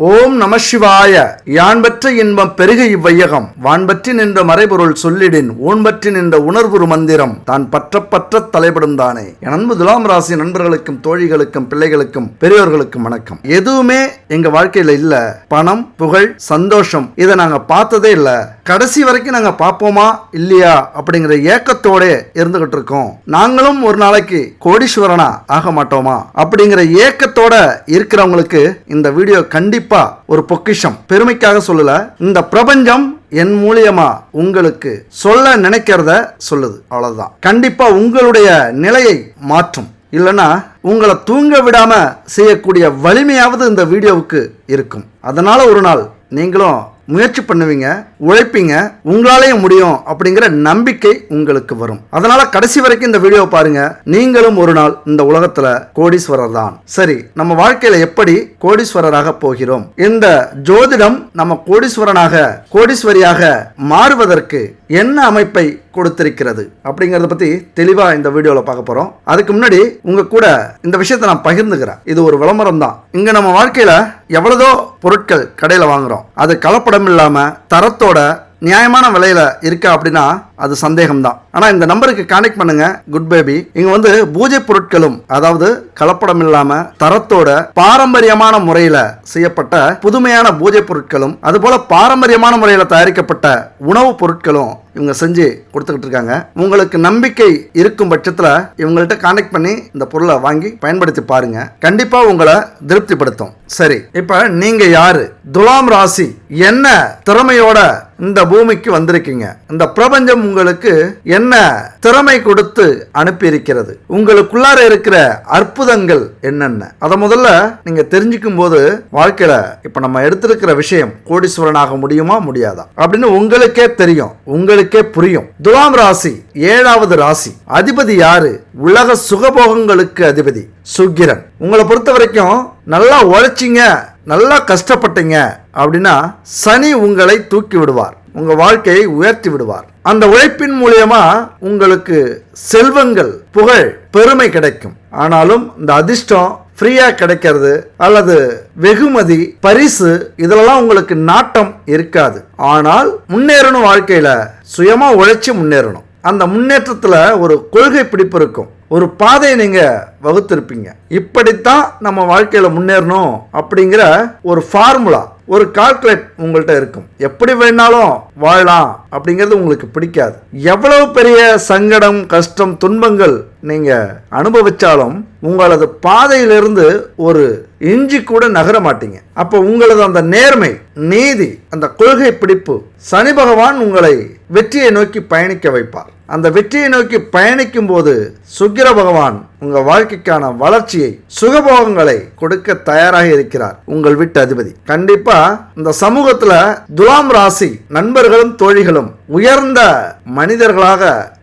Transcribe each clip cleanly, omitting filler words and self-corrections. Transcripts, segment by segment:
ஓம் நம சிவாய. யான் பெற்ற இன்பம் பெருக இவ்வையகம் வான்பற்றி நின்ற மறைபொருள் சொல்லிடின் ஊன்பற்றி நின்ற உணர்வுறு மந்திரம் தான் பற்ற தலைப்படும் தானே. என் அன்பு துலாம் ராசி நண்பர்களுக்கும் தோழிகளுக்கும் பிள்ளைகளுக்கும் பெரியோர்களுக்கும் வணக்கம். எதுவுமே எங்க வாழ்க்கையில இல்ல. பணம், புகழ், சந்தோஷம் இதை நாங்க பார்த்ததே இல்ல. கடைசி வரைக்கும் நாங்க பார்ப்போமா இல்லையா அப்படிங்கிற ஏக்கத்தோட இருந்துகிட்டு இருக்கோம். நாங்களும் ஒரு நாளைக்கு கோடீஸ்வரனா ஆக மாட்டோமா அப்படிங்கிற ஏக்கத்தோட இருக்கிறவங்களுக்கு இந்த வீடியோ கண்டிப்பா ஒரு பொக்கிஷம். பெருமைக்காக சொல்லல, இந்த பிரபஞ்சம் என் மூலியமா உங்களுக்கு சொல்ல நினைக்கிறத சொல்லுது. அவ்வளவுதான். கண்டிப்பா உங்களுடைய நிலையை மாற்றும். இல்லைன்னா உங்களை தூங்க விடாம செய்யக்கூடிய வலிமையாவது இந்த வீடியோவுக்கு இருக்கும். அதனால ஒரு நாள் நீங்களும் முயற்சி பண்ணுவீங்க, உழைப்பீங்க, உங்களாலேயும் முடியும் அப்படிங்கிற நம்பிக்கை உங்களுக்கு வரும். அதனால கடைசி வரைக்கும் இந்த வீடியோ பாருங்க. நீங்களும் ஒரு நாள் இந்த உலகத்துல கோடீஸ்வரர் தான். சரி, நம்ம வாழ்க்கையில எப்படி கோடீஸ்வரராக போகிறோம்? இந்த ஜோதிடம் நம்ம கோடீஸ்வரியாக மாறுவதற்கு என்ன அமைப்பை கொடுத்திருக்கிறது அப்படிங்கறத பத்தி தெளிவா இந்த வீடியோல பார்க்க போறோம். அதுக்கு முன்னாடி உங்க கூட இந்த விஷயத்தை நான் பகிர்ந்துக்கிறேன். இது ஒரு விளம்பரம் தான். இங்க நம்ம வாழ்க்கையில எவ்வளவோ பொருட்கள் கடையில வாங்குறோம். அது கலப்படம் இல்லாம தரத்தோட நியாயமான விலையில இருக்கா அப்படின்னா அது சந்தேகம் தான். ஆனா இந்த நம்பருக்கு கான்டெக்ட் பண்ணுங்க. குட் பேபி இங்க பூஜை பொருட்களும், அதாவது கலப்படம் இல்லாம தரத்தோட பாரம்பரியமான முறையில செய்யப்பட்ட புதுமையான பூஜை பொருட்களும், அதுபோல பாரம்பரியமான முறையில தயாரிக்கப்பட்ட உணவுப் பொருட்களும் இவங்க செஞ்சு கொடுத்துக்கிட்டு இருக்காங்க. உங்களுக்கு நம்பிக்கை இருக்கும் பட்சத்துல இவங்கள்ட்ட கான்டெக்ட் பண்ணி இந்த பொருளை வாங்கி பயன்படுத்தி பாருங்க. கண்டிப்பா உங்களை திருப்திப்படுத்தும். சரி, இப்ப நீங்க யாரு? துலாம் ராசி. என்ன திறமையோட இந்த பூமிக்கு வந்திருக்கீங்க? இந்த பிரபஞ்சம் உங்களுக்கு என்ன திறமை கொடுத்து அனுப்பி இருக்கிறது? உங்களுக்குள்ளார இருக்கிற அற்புதங்கள் என்னென்ன? அதை முதல்ல நீங்க தெரிஞ்சுக்கும் போது வாழ்க்கையில இப்ப நம்ம எடுத்திருக்கிற விஷயம் கோடீஸ்வரனாக முடியுமா முடியாதா அப்படின்னு உங்களுக்கே தெரியும், உங்களுக்கே புரியும். துலாம் ராசி 7வது ராசி. அதிபதி யாரு? உலக சுகபோகங்களுக்கு அதிபதி சுக்கிரன். உங்களை பொறுத்த வரைக்கும் நல்லா உழைச்சிங்க, நல்லா கஷ்டப்பட்டீங்க அப்படின்னா சனி உங்களை தூக்கி விடுவார், உங்க வாழ்க்கையை உயர்த்தி விடுவார். அந்த உழைப்பின் மூலியமா உங்களுக்கு செல்வங்கள், புகழ், பெருமை கிடைக்கும். ஆனாலும் இந்த அதிர்ஷ்டம் ஃப்ரீயா கிடைக்கிறது அல்லது வெகுமதி, பரிசு இதெல்லாம் உங்களுக்கு நாட்டம் இருக்காது. ஆனால் முன்னேறணும், வாழ்க்கையில சுயமா உழைச்சி முன்னேறணும். அந்த முன்னேற்றத்துல ஒரு கொள்கை பிடிப்பு இருக்கும், ஒரு பாதையை நீங்க வகுத்திருப்பீங்க. இப்படித்தான் நம்ம வாழ்க்கையில முன்னேறணும் அப்படிங்கிற ஒரு ஃபார்முலா, ஒரு கால்குலேட் உங்கள்கிட்ட இருக்கும். எப்படி வேணாலும் வாழலாம் அப்படிங்கிறது உங்களுக்கு பிடிக்காது. எவ்வளவு பெரிய சங்கடம், கஷ்டம், துன்பங்கள் நீங்க அனுபவிச்சாலும் உங்களது பாதையிலிருந்து ஒரு இஞ்சி கூட நகர மாட்டீங்க. அப்போ உங்களது அந்த நேர்மை, நீதி, அந்த கொள்கை பிடிப்பு, சனி பகவான் உங்களை வெற்றியை நோக்கி பயணிக்க வைப்பார். அந்த வெற்றியை நோக்கி பயணிக்கும் போது சுக்கிர பகவான் உங்க வாழ்க்கைக்கான வளர்ச்சியை, சுகபோகங்களை கொடுக்க தயாராக இருக்கிறார். உங்கள் வீட்டு அதிபதி. கண்டிப்பா இந்த சமூகத்துல துலாம் ராசி நண்பர்களும் தோழிகளும் உயர்ந்த மனிதர்களாக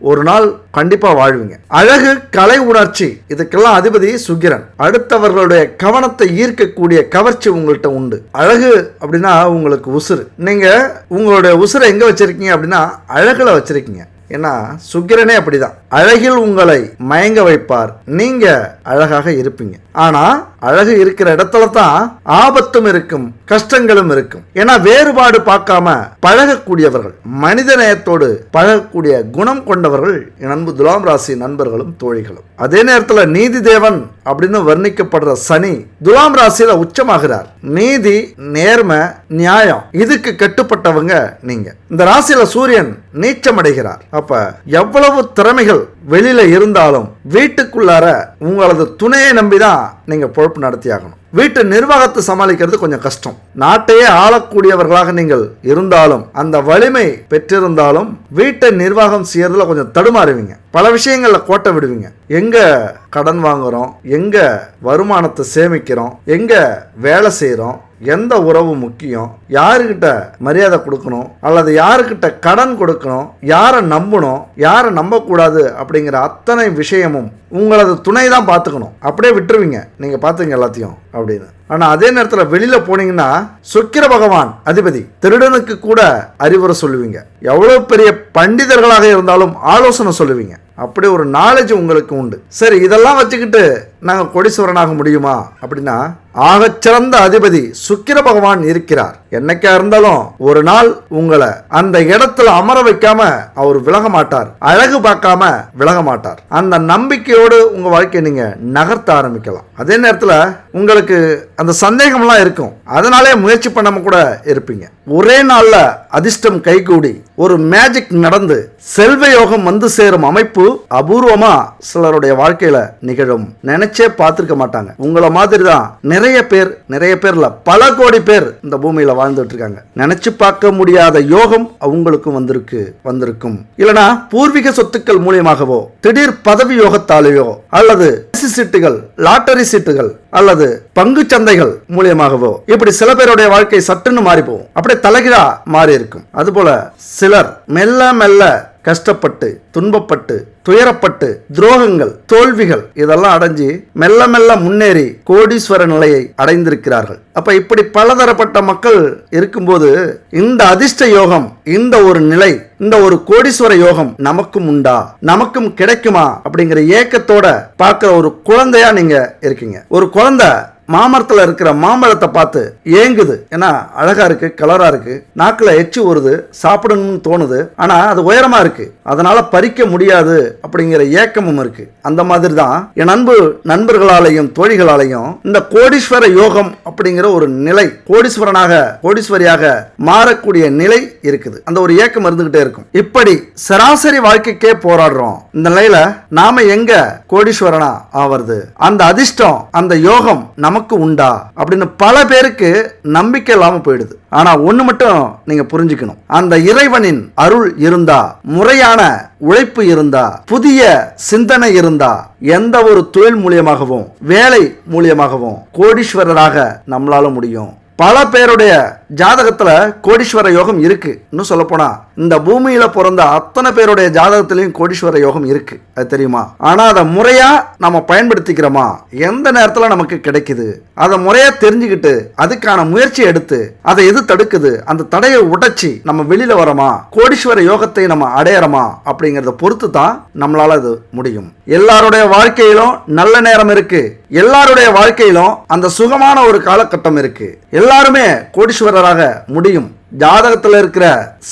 ஒரு நாள் கண்டிப்பா வாழ்வீங்க. அழகு, கலை உணர்ச்சி இதுக்கெல்லாம் அதிபதி சுக்கிரன். அடுத்தவர்களுடைய கவனத்தை ஈர்க்கக்கூடிய கவர்ச்சி உங்கள்கிட்ட உண்டு. அழகு அப்படின்னா உங்களுக்கு உசுறு. நீங்க உங்களுடைய உசுரை எங்க வச்சிருக்கீங்க அப்படின்னா அழகுல வச்சிருக்கீங்க. ஏன்னா சுக்கிரனே அப்படிதான். அழகில் உங்களை மயங்க வைப்பார், நீங்க அழகாக இருப்பீங்க. ஆனா அழகு இருக்கிற இடத்துல தான் ஆபத்தும் இருக்கும், கஷ்டங்களும் இருக்கும். ஏன்னா வேறுபாடு பார்க்காம பழகக்கூடியவர்கள், மனித நேயத்தோடு பழகக்கூடிய குணம் கொண்டவர்கள் என் அன்பு துலாம் ராசி நண்பர்களும் தோழிகளும். அதே நேரத்தில் நீதி தேவன் அப்படின்னு வர்ணிக்கப்படுற சனி துலாம் ராசியில உச்சமாகிறார். நீதி, நேர்மை, நியாயம் இதுக்கு கட்டுப்பட்டவங்க நீங்க. இந்த ராசியில சூரியன் நீச்சம் அடைகிறார். அப்ப எவ்வளவு திறமைகள் வெளியில இருந்தாலும் வீட்டுக்குள்ளார உங்களது துணையை நம்பிதான் நீங்க பொறுப்பு நடத்தியாகணும். வீட்டு நிர்வாகத்தை சமாளிக்கிறது கொஞ்சம் கஷ்டம். நாட்டையே ஆளக்கூடியவர்களாக நீங்கள் இருந்தாலும், அந்த வலிமை பெற்றிருந்தாலும் வீட்டை நிர்வாகம் செய்யறதுல கொஞ்சம் தடுமாறுவீங்க. பல விஷயங்கள்ல கோட்டை விடுவீங்க. எங்க கடன் வாங்குறோம், எங்க வருமானத்தை சேமிக்கிறோம், எங்க வேலை செய்யறோம், எந்த உறவு முக்கியம், யாருக்கிட்ட மரியாதை கொடுக்கணும் அல்லது யாருக்கிட்ட கடன் கொடுக்கணும், யாரை நம்பணும், யாரை நம்பக்கூடாது அப்படிங்கிற அத்தனை விஷயமும் உங்களது துணை தான் பார்த்துக்கணும். அப்படியே விட்டுருவீங்க, நீங்க பார்த்துங்க எல்லாத்தையும் அப்படின்னு. ஆனா அதே நேரத்தில் வெளியில போனீங்கன்னா சுக்கிர பகவான் அதிபதி, திருடனுக்கு கூட அறிவுரை சொல்லுவீங்க. எவ்வளவு பெரிய பண்டிதர்களாக இருந்தாலும் ஆலோசனை சொல்லுவீங்க. அப்படி ஒரு நாலேஜ் உங்களுக்கு உண்டு. சரி, இதெல்லாம் வச்சுக்கிட்டு நாங்கள் கோடீஸ்வரனாக முடியுமா அப்படின்னா, ஆகச்சிறந்த அதிபதி சுக்கிர பகவான் இருக்கிறார். என்னைக்கா இருந்தாலும் ஒரு நாள் உங்களை அந்த இடத்துல அமர வைக்காம அவர் விலக மாட்டார், அழகு பார்க்காம விலக மாட்டார். அந்த நம்பிக்கையோடு உங்க வாழ்க்கையை நீங்க நகர்த்த ஆரம்பிக்கலாம். அதே நேரத்தில் உங்களுக்கு அந்த சந்தேகம்லாம் இருக்கும், அதனாலே முயற்சி பண்ணாம கூட இருப்பீங்க. ஒரே நாள்ல அதிர்ஷ்டம் கைகூடி ஒரு மேஜிக் நடந்து செல்வ யோகம் வந்து சேரும் அமைப்பு அபூர்வமா சிலருடைய வாழ்க்கையில நிகழும். நினைச்சே பார்த்திருக்க மாட்டாங்க. உங்களை மாதிரி தான் நிறைய பேர்ல பல கோடி பேர் இந்த பூமியில வாழ்ந்துட்டு இருக்காங்க. நினைச்சு பார்க்க முடியாத யோகம் அவங்களுக்கும் வந்திருக்கும். இல்லனா பூர்வீக சொத்துக்கள் மூலியமாகவோ, திடீர் பதவி யோகத்தாலேயோ, அல்லது சீட்டுகள், லாட்டரி சீட்டுகள், அல்லது பங்கு சந்தைகள் மூலியமாகவோ, இப்படி சில பேருடைய வாழ்க்கை சட்டுன்னு மாறி போகும். அப்படியே தலைகீழா மாறி இருக்கும். அதுபோல சிலர் மெல்ல மெல்ல கஷ்டப்பட்டு, துன்பப்பட்டு, துயரப்பட்டு, துரோகங்கள், தோல்விகள் இதெல்லாம் அடைஞ்சு மெல்ல மெல்ல முன்னேறி கோடீஸ்வர நிலையை அடைந்திருக்கிறார்கள். அப்ப இப்படி பலதரப்பட்ட மக்கள் இருக்கும்போது இந்த அதிர்ஷ்ட யோகம், இந்த ஒரு நிலை, இந்த ஒரு கோடீஸ்வர யோகம் நமக்கும் உண்டா, நமக்கும் கிடைக்குமா அப்படிங்கிற ஏக்கத்தோட பார்க்கிற ஒரு குழந்தையா நீங்க இருக்கீங்க. ஒரு குழந்தை மாமரத்தில் இருக்கிற மாம்பழத்தை பார்த்து ஏங்குது. ஏன்னா அழகா இருக்கு, கலரா இருக்கு, நாக்குல எச்சு வருது, சாப்பிடணும்னு தோணுது. ஆனா அது உயரமா இருக்கு, அதனால பறிக்க முடியாது அப்படிங்கிற ஏக்கமும் இருக்கு. அந்த மாதிரி தான் என் அன்பு நண்பர்களாலையும் தோழிகளாலையும் இந்த கோடீஸ்வர யோகம் அப்படிங்கிற ஒரு நிலை, கோடீஸ்வரியாக மாறக்கூடிய நிலை இருக்குது. அந்த ஒரு ஏக்கம் இருந்துகிட்டே இருக்கும். இப்படி சராசரி வாழ்க்கைக்கே போராடுறோம். இந்த நிலையில நாம எங்க கோடீஸ்வரனா ஆவறது? அந்த அதிர்ஷ்டம், அந்த யோகம் நமக்கு உண்டா அப்படின்னு பல பேருக்கு நம்பிக்கை இல்லாம போயிடுது. ஆனா ஒண்ணு மட்டும் நீங்க புரிஞ்சுக்கணும், அந்த இறைவனின் அருள் இருந்தா, முறையான உழைப்பு இருந்தா, புதிய சிந்தனை இருந்தா, எந்த ஒரு தொழில் மூலியமாகவும் வேலை மூலியமாகவும் கோடீஸ்வரராக நம்மளால முடியும். பல பேருடைய ஜாதகத்துல கோடீஸ்வர யோகம் இருக்கு. இன்னும் சொல்ல போனா இந்த பூமியில பிறந்த அத்தனை பேருடைய ஜாதகத்திலையும் கோடீஸ்வர யோகம் இருக்கு, அது தெரியுமா? ஆனா அதை முறையா நம்ம பயன்படுத்திக்கிறோமா? எந்த நேரத்துல நமக்கு கிடைக்குது அதை முறையா தெரிஞ்சுக்கிட்டு அதுக்கான முயற்சி எடுத்து அதை எது தடுக்குது, அந்த தடையை உடைச்சி நம்ம வெளியில வரமா, கோடீஸ்வர யோகத்தை நம்ம அடையறோமா அப்படிங்கறத பொறுத்து தான் நம்மளால அது முடியும். எல்லாருடைய வாழ்க்கையிலும் நல்ல நேரம் இருக்கு, எல்லாருடைய வாழ்க்கையிலும் அந்த சுகமான ஒரு காலகட்டம் இருக்கு. எல்லாருமே கோடீஸ்வரராக முடியும். ஜாதகத்தில் இருக்கிற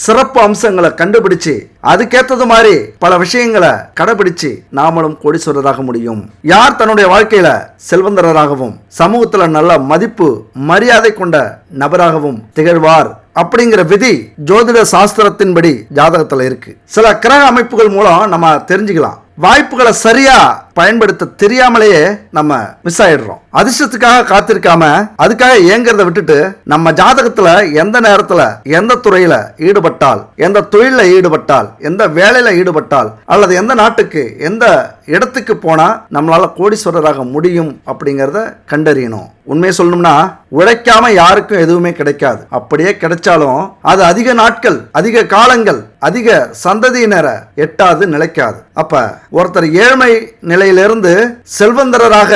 சிறப்பு அம்சங்களை கண்டுபிடிச்சு அதுக்கேற்றது மாதிரி பல விஷயங்களை கடைபிடிச்சு நாமளும் கோடீஸ்வரராக முடியும். யார் தன்னுடைய வாழ்க்கையில செல்வந்தராகவும் சமூகத்துல நல்ல மதிப்பு மரியாதை கொண்ட நபராகவும் திகழ்வார் அப்படிங்கிற விதி ஜோதிட சாஸ்திரத்தின்படி ஜாதகத்துல இருக்கு. சில கிரக அமைப்புகள் மூலம் நம்ம தெரிஞ்சுக்கலாம். வாய்ப்புகளை சரியா பயன்படுத்த தெரியாமலேயே நம்ம மிஸ் ஆயிடுறோம். அதிர்ஷ்டத்துக்காக காத்திருக்காம அதுக்காக ஏங்கறத விட்டுட்டு நம்ம ஜாதகத்துல எந்த நேரத்துல எந்த துறையில ஈடுபட்டால், எந்த தொழில ஈடுபட்டால், எந்த வேலையில ஈடுபட்டால், அல்லது எந்த நாட்டுக்கு எந்த இடத்துக்கு போனா நம்மளால கோடீஸ்வரராக முடியும் அப்படிங்கறத கண்டறியணும். உண்மையை சொல்லணும்னா உழைக்காம யாருக்கும் எதுவுமே கிடைக்காது. அப்படியே கிடைச்சாலும் அது அதிக நாட்கள், அதிக காலங்கள், அதிக சந்ததியினரை எட்டாது, நிலைக்காது. அப்ப ஒருத்தர் ஏழ்மை நிலையிலிருந்து செல்வந்தராக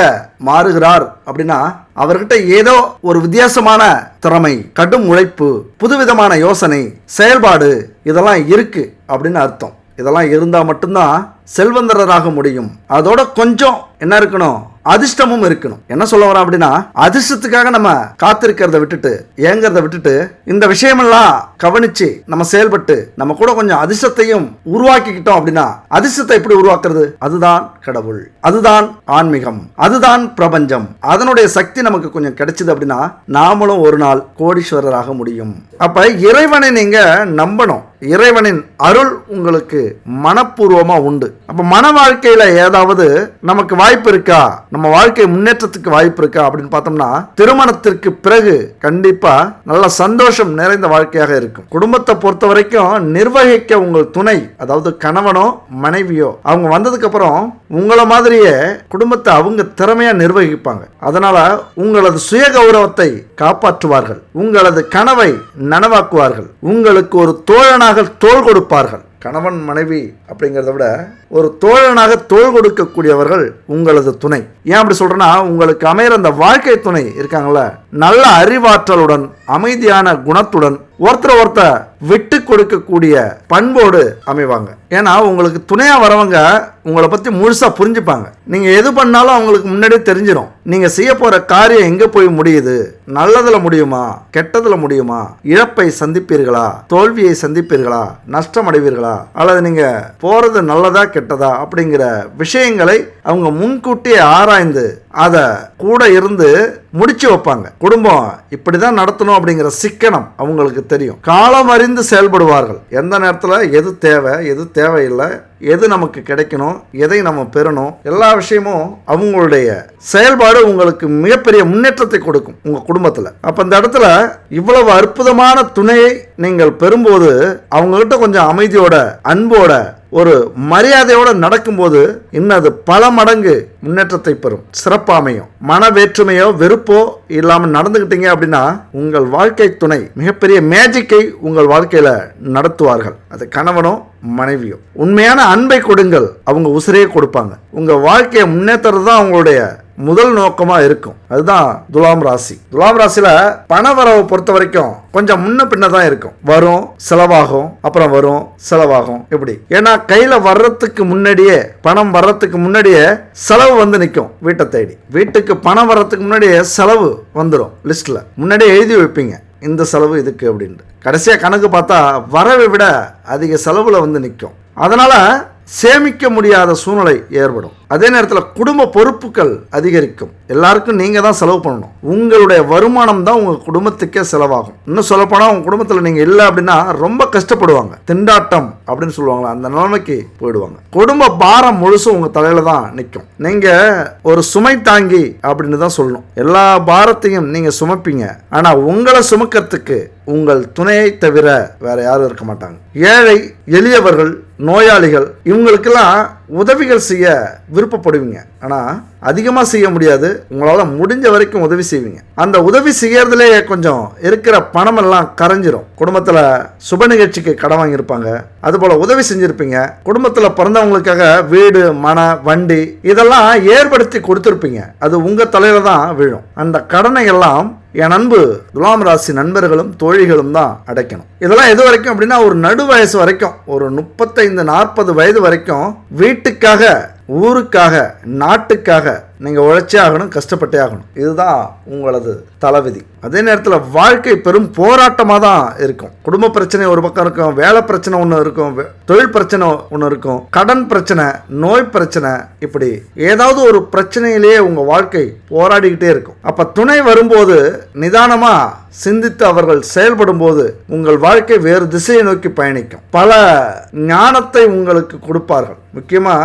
மாறுகிறார் அப்படின்னா அவர்கிட்ட ஏதோ ஒரு வித்தியாசமான திறமை, கடும் உழைப்பு, புதுவிதமான யோசனை, செயல்பாடு இதெல்லாம் இருக்கு அப்படின்னு அர்த்தம். இதெல்லாம் இருந்தா மட்டும்தான் செல்வந்தராக முடியும். அதோட கொஞ்சம் என்ன இருக்கணும், அதிர்ஷ்டமும் இருக்கணும். என்ன சொல்ல வரோம் அப்படின்னா, அதிர்ஷ்டத்துக்காக நம்ம காத்திருக்கிறத விட்டுட்டு ஏங்கறத விட்டுட்டு இந்த விஷயமெல்லாம் கவனிச்சு நம்ம செயல்பட்டு நம்ம கூட கொஞ்சம் அதிர்ஷ்டத்தையும் உருவாக்கிக்கிட்டோம் அப்படின்னா, அதிர்ஷ்டத்தை எப்படி உருவாக்குறது? அதுதான் கடவுள், அதுதான் ஆன்மீகம், அதுதான் பிரபஞ்சம். அதனுடைய சக்தி நமக்கு கொஞ்சம் கிடைச்சது அப்படின்னா நாமளும் ஒரு நாள் கோடீஸ்வரராக முடியும். அப்ப இறைவனை நீங்க நம்பணும். இறைவனின் அருள் உங்களுக்கு மனப்பூர்வமா உண்டு. அப்ப மன வாழ்க்கையில ஏதாவது நமக்கு வாய்ப்பு இருக்கா, நம்ம வாழ்க்கை முன்னேற்றத்துக்கு வாய்ப்பு இருக்கா அப்படின்னு பார்த்தோம்னா, திருமணத்திற்கு பிறகு கண்டிப்பா நல்ல சந்தோஷம் நிறைந்த வாழ்க்கையாக இருக்கும். குடும்பத்தை பொறுத்த வரைக்கும் நிர்வகிக்க உங்கள் துணை, அதாவது கணவனோ மனைவியோ, அவங்க வந்ததுக்கு அப்புறம் உங்களை மாதிரியே குடும்பத்தை அவங்க திறமையா நிர்வகிப்பாங்க. அதனால உங்களது சுய கௌரவத்தை காப்பாற்றுவார்கள், உங்களது கனவை நனவாக்குவார்கள், உங்களுக்கு ஒரு தோழனாக தோள் கொடுப்பார்கள். கணவன் மனைவி அப்படிங்கிறத விட ஒரு தோழனாக தோள் கொடுக்கக்கூடியவர்கள் உங்களது துணை. ஏன் அப்படி சொல்றேன்னா, உங்களுக்கு அமைகிற அந்த வாழ்க்கை துணை இருக்காங்கல்ல, நல்ல அறிவாற்றலுடன் அமைதியான குணத்துடன் ஒருத்தர் விட்டு கொடுக்கக்கூடிய பண்போடு அமைவாங்க. ஏன்னா உங்களுக்கு துணையா வரவங்க உங்களை பத்தி முழுசா புரிஞ்சுப்பாங்க. நீங்க எது பண்ணாலும் அவங்களுக்கு முன்னாடியே தெரிஞ்சிடும். நீங்க செய்ய போற காரியம் எங்க போய் முடியுது, நல்லதுல முடியுமா கெட்டதுல முடியுமா, இழப்பை சந்திப்பீர்களா தோல்வியை சந்திப்பீர்களா, நஷ்டம் அடைவீர்களா, அல்லது நீங்க போறது நல்லதா கெட்டதா அப்படிங்கிற விஷயங்களை அவங்க முன்கூட்டியே ஆராய்ந்து அதை கூட இருந்து முடிச்சு வைப்பாங்க. குடும்பம் இப்படிதான் நடத்தணும் அப்படிங்கிற சிக்கனம் அவங்களுக்கு தெரியும். காலம் அறிந்து செயல்படுவார்கள். எந்த நேரத்தில் எது தேவை எது தேவையில்லை, எது நமக்கு கிடைக்கணும், எதை நம்ம பெறணும், எல்லா விஷயமும் அவங்களுடைய செயல்பாடு உங்களுக்கு மிகப்பெரிய முன்னேற்றத்தை கொடுக்கும் உங்க குடும்பத்தில். அப்ப இந்த இடத்துல இவ்வளவு அற்புதமான துணையை நீங்கள் பெறும்போது அவங்ககிட்ட கொஞ்சம் அமைதியோட அன்போட ஒரு மரியாதையோட நடக்கும்போது இன்னும் அது பல மடங்கு முன்னேற்றத்தை பெறும், சிறப்பாமையும். மன வேற்றுமையோ வெறுப்போ இல்லாமல் நடந்துகிட்டீங்க அப்படின்னா உங்கள் வாழ்க்கை துணை மிகப்பெரிய மேஜிக்கை உங்கள் வாழ்க்கையில நடத்துவார்கள். அது கணவனோ மனைவியோ. உண்மையான அன்பை கொடுங்கள், அவங்க உசிரையே கொடுப்பாங்க. உங்க வாழ்க்கையை முன்னேற்றது தான் அவங்களுடைய முதல் நோக்கமா இருக்கும். அதுதான் துலாம் ராசி. துலாம் ராசியில பண வரவை பொறுத்த வரைக்கும் கொஞ்சம் முன்ன பின்ன தான் இருக்கும். வரும் செலவாகும், அப்புறம் வரும் செலவாகும், இப்படி. ஏன்னா கையில வர்றதுக்கு முன்னாடியே, பணம் வர்றதுக்கு முன்னாடியே செலவு வந்து நிற்கும். வீட்டை தேடி வீட்டுக்கு பணம் வர்றதுக்கு முன்னாடியே செலவு வந்துடும். லிஸ்ட்ல முன்னாடியே எழுதி வைப்பீங்க, இந்த செலவு இதுக்கு அப்படின்ட்டு. கடைசியா கணக்கு பார்த்தா வரவை விட அதிக செலவுல வந்து நிற்கும். அதனால சேமிக்க முடியாத சூழ்நிலை ஏற்படும். அதே நேரத்தில் குடும்ப பொறுப்புகள் அதிகரிக்கும். எல்லாருக்கும் நீங்க தான் செலவு பண்ணணும். உங்களுடைய வருமானம் தான் உங்க குடும்பத்துக்கே செலவாகும். இன்னும் சொல்லப்போனால் உங்க குடும்பத்தில் நீங்க இல்லை அப்படின்னா ரொம்ப கஷ்டப்படுவாங்க. திண்டாட்டம் அப்படின்னு சொல்லுவாங்களா, அந்த நிலைமைக்கு போயிடுவாங்க. குடும்ப பாரம் முழுசும் உங்க தலையில தான் நிற்கும். நீங்க ஒரு சுமை தாங்கி அப்படின்னு தான் சொல்லணும். எல்லா பாரத்தையும் நீங்க சுமப்பீங்க. ஆனா உங்களை சுமக்கிறதுக்கு உங்கள் துணையை தவிர வேற யாரும் இருக்க மாட்டாங்க. ஏழை எளியவர்கள், நோயாளிகள், இவங்களுக்கெல்லாம் உதவிகள் செய்ய விருப்பப்படுவீங்க. ஆனால் அதிகமாக செய்ய முடியாது. உங்களால் முடிஞ்ச வரைக்கும் உதவி செய்வீங்க. அந்த உதவி செய்யறதுலே கொஞ்சம் இருக்கிற பணமெல்லாம் கரைஞ்சிரும். குடும்பத்தில் சுப நிகழ்ச்சிக்கு கடன் வாங்கியிருப்பாங்க, அதுபோல் உதவி செஞ்சுருப்பீங்க. குடும்பத்தில் பிறந்தவங்களுக்காக வீடு, மன, வண்டி இதெல்லாம் ஏற்படுத்தி கொடுத்துருப்பீங்க. அது உங்கள் தலையில் தான் விழும். அந்த கடனை எல்லாம் என் அன்பு துலாம் ராசி நண்பர்களும் தோழிகளும் தான் அடைக்கணும். இதெல்லாம் எது வரைக்கும் அப்படின்னா ஒரு நடு வயசு வரைக்கும், ஒரு 35-40 வயது வரைக்கும் வீட்டுக்காக, ஊருக்காக, நாட்டுக்காக நீங்கள் உழைச்சே ஆகணும், கஷ்டப்பட்டே ஆகணும். இதுதான் உங்களது தலைவிதி. அதே நேரத்தில் வாழ்க்கை பெரும் போராட்டமாக தான் இருக்கும். குடும்ப பிரச்சனை ஒரு பக்கம் இருக்கும், வேலை பிரச்சனை ஒன்று இருக்கும், தொழில் பிரச்சனை ஒன்று இருக்கும், கடன் பிரச்சனை, நோய் பிரச்சனை, இப்படி ஏதாவது ஒரு பிரச்சனையிலேயே உங்கள் வாழ்க்கை போராடிக்கிட்டே இருக்கும். அப்போ துணை வரும்போது நிதானமாக சிந்தித்து அவர்கள் செயல்படும் போது உங்கள் வாழ்க்கை வேறு திசையை நோக்கி பயணிக்கும். பல ஞானத்தை உங்களுக்கு கொடுப்பார்கள். முக்கியமா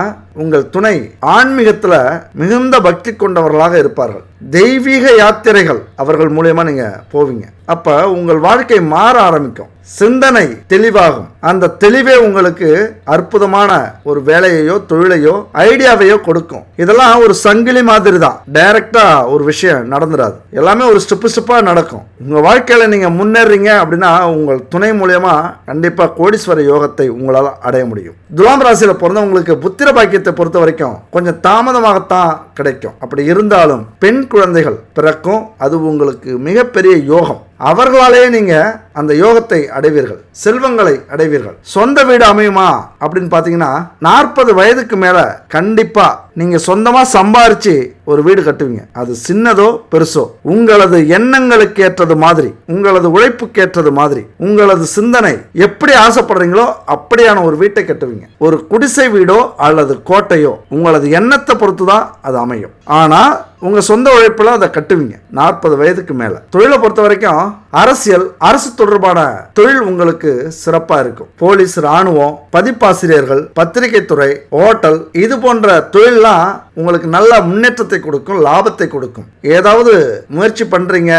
உங்கள் துணை ஆன்மீகத்துல மிகுந்த பக்தி கொண்டவர்களாக இருப்பார்கள். தெய்வீக யாத்திரைகள் அவர்கள் மூலியமா நீங்க போவீங்க. அப்ப உங்கள் வாழ்க்கை மாற ஆரம்பிக்கும். சிந்தனை தெளிவாகும். அந்த தெளிவே உங்களுக்கு அற்புதமான ஒரு வேலையையோ தொழிலையோ ஐடியாவையோ கொடுக்கும். இதெல்லாம் ஒரு சங்கிலி மாதிரி தான். டைரக்டா ஒரு விஷயம் நடந்துடாது. எல்லாமே ஒரு ஸ்டெப்பா நடக்கும். உங்க வாழ்க்கையில நீங்க முன்னேறீங்க அப்படின்னா உங்கள் துணை மூலியமா கண்டிப்பா கோடீஸ்வர யோகத்தை உங்களால் அடைய முடியும். துலாம் ராசியில பிறந்தவங்களுக்கு புத்திர பாக்கியத்தை பொறுத்த வரைக்கும் கொஞ்சம் தாமதமாகத்தான் கிடைக்கும். அப்படி இருந்தாலும் பெண் குழந்தைகள் பிறக்கும். அது உங்களுக்கு மிகப்பெரிய யோகம். அவர்களாலேயே நீங்க அந்த யோகத்தை அடைவீர்கள், செல்வங்களை அடைவீர்கள். சொந்த வீடு அமையுமா அப்படின்னு பாத்தீங்கன்னா 40 வயதுக்கு மேல கண்டிப்பா நீங்க சொந்தமா சம்பாரிச்சு ஒரு வீடு கட்டுவீங்க. அது சின்னதோ பெருசோ உங்களது எண்ணங்களுக்கு ஏற்றது மாதிரி, உங்களது உழைப்புக்கு ஏற்றது மாதிரி, உங்களது சிந்தனை எப்படி ஆசைப்படுறீங்களோ அப்படியான ஒரு வீட்டை கட்டுவீங்க. ஒரு குடிசை வீடோ அல்லது கோட்டையோ உங்களது எண்ணத்தை பொறுத்து தான் அது அமையும். ஆனா உங்க சொந்த உழைப்புல அதை கட்டுவீங்க 40 வயதுக்கு மேல. தொழிலை பொறுத்த வரைக்கும் அரசியல், அரசு தொடர்பான தொழில் உங்களுக்கு சிறப்பா இருக்கும். போலீஸ், ராணுவம், பதிப்பாசிரியர்கள், பத்திரிகை துறை, ஹோட்டல், இது போன்ற தொழில்லாம் உங்களுக்கு நல்ல முன்னேற்றத்தை கொடுக்கும், லாபத்தை கொடுக்கும். ஏதாவது முயற்சி பண்றீங்க,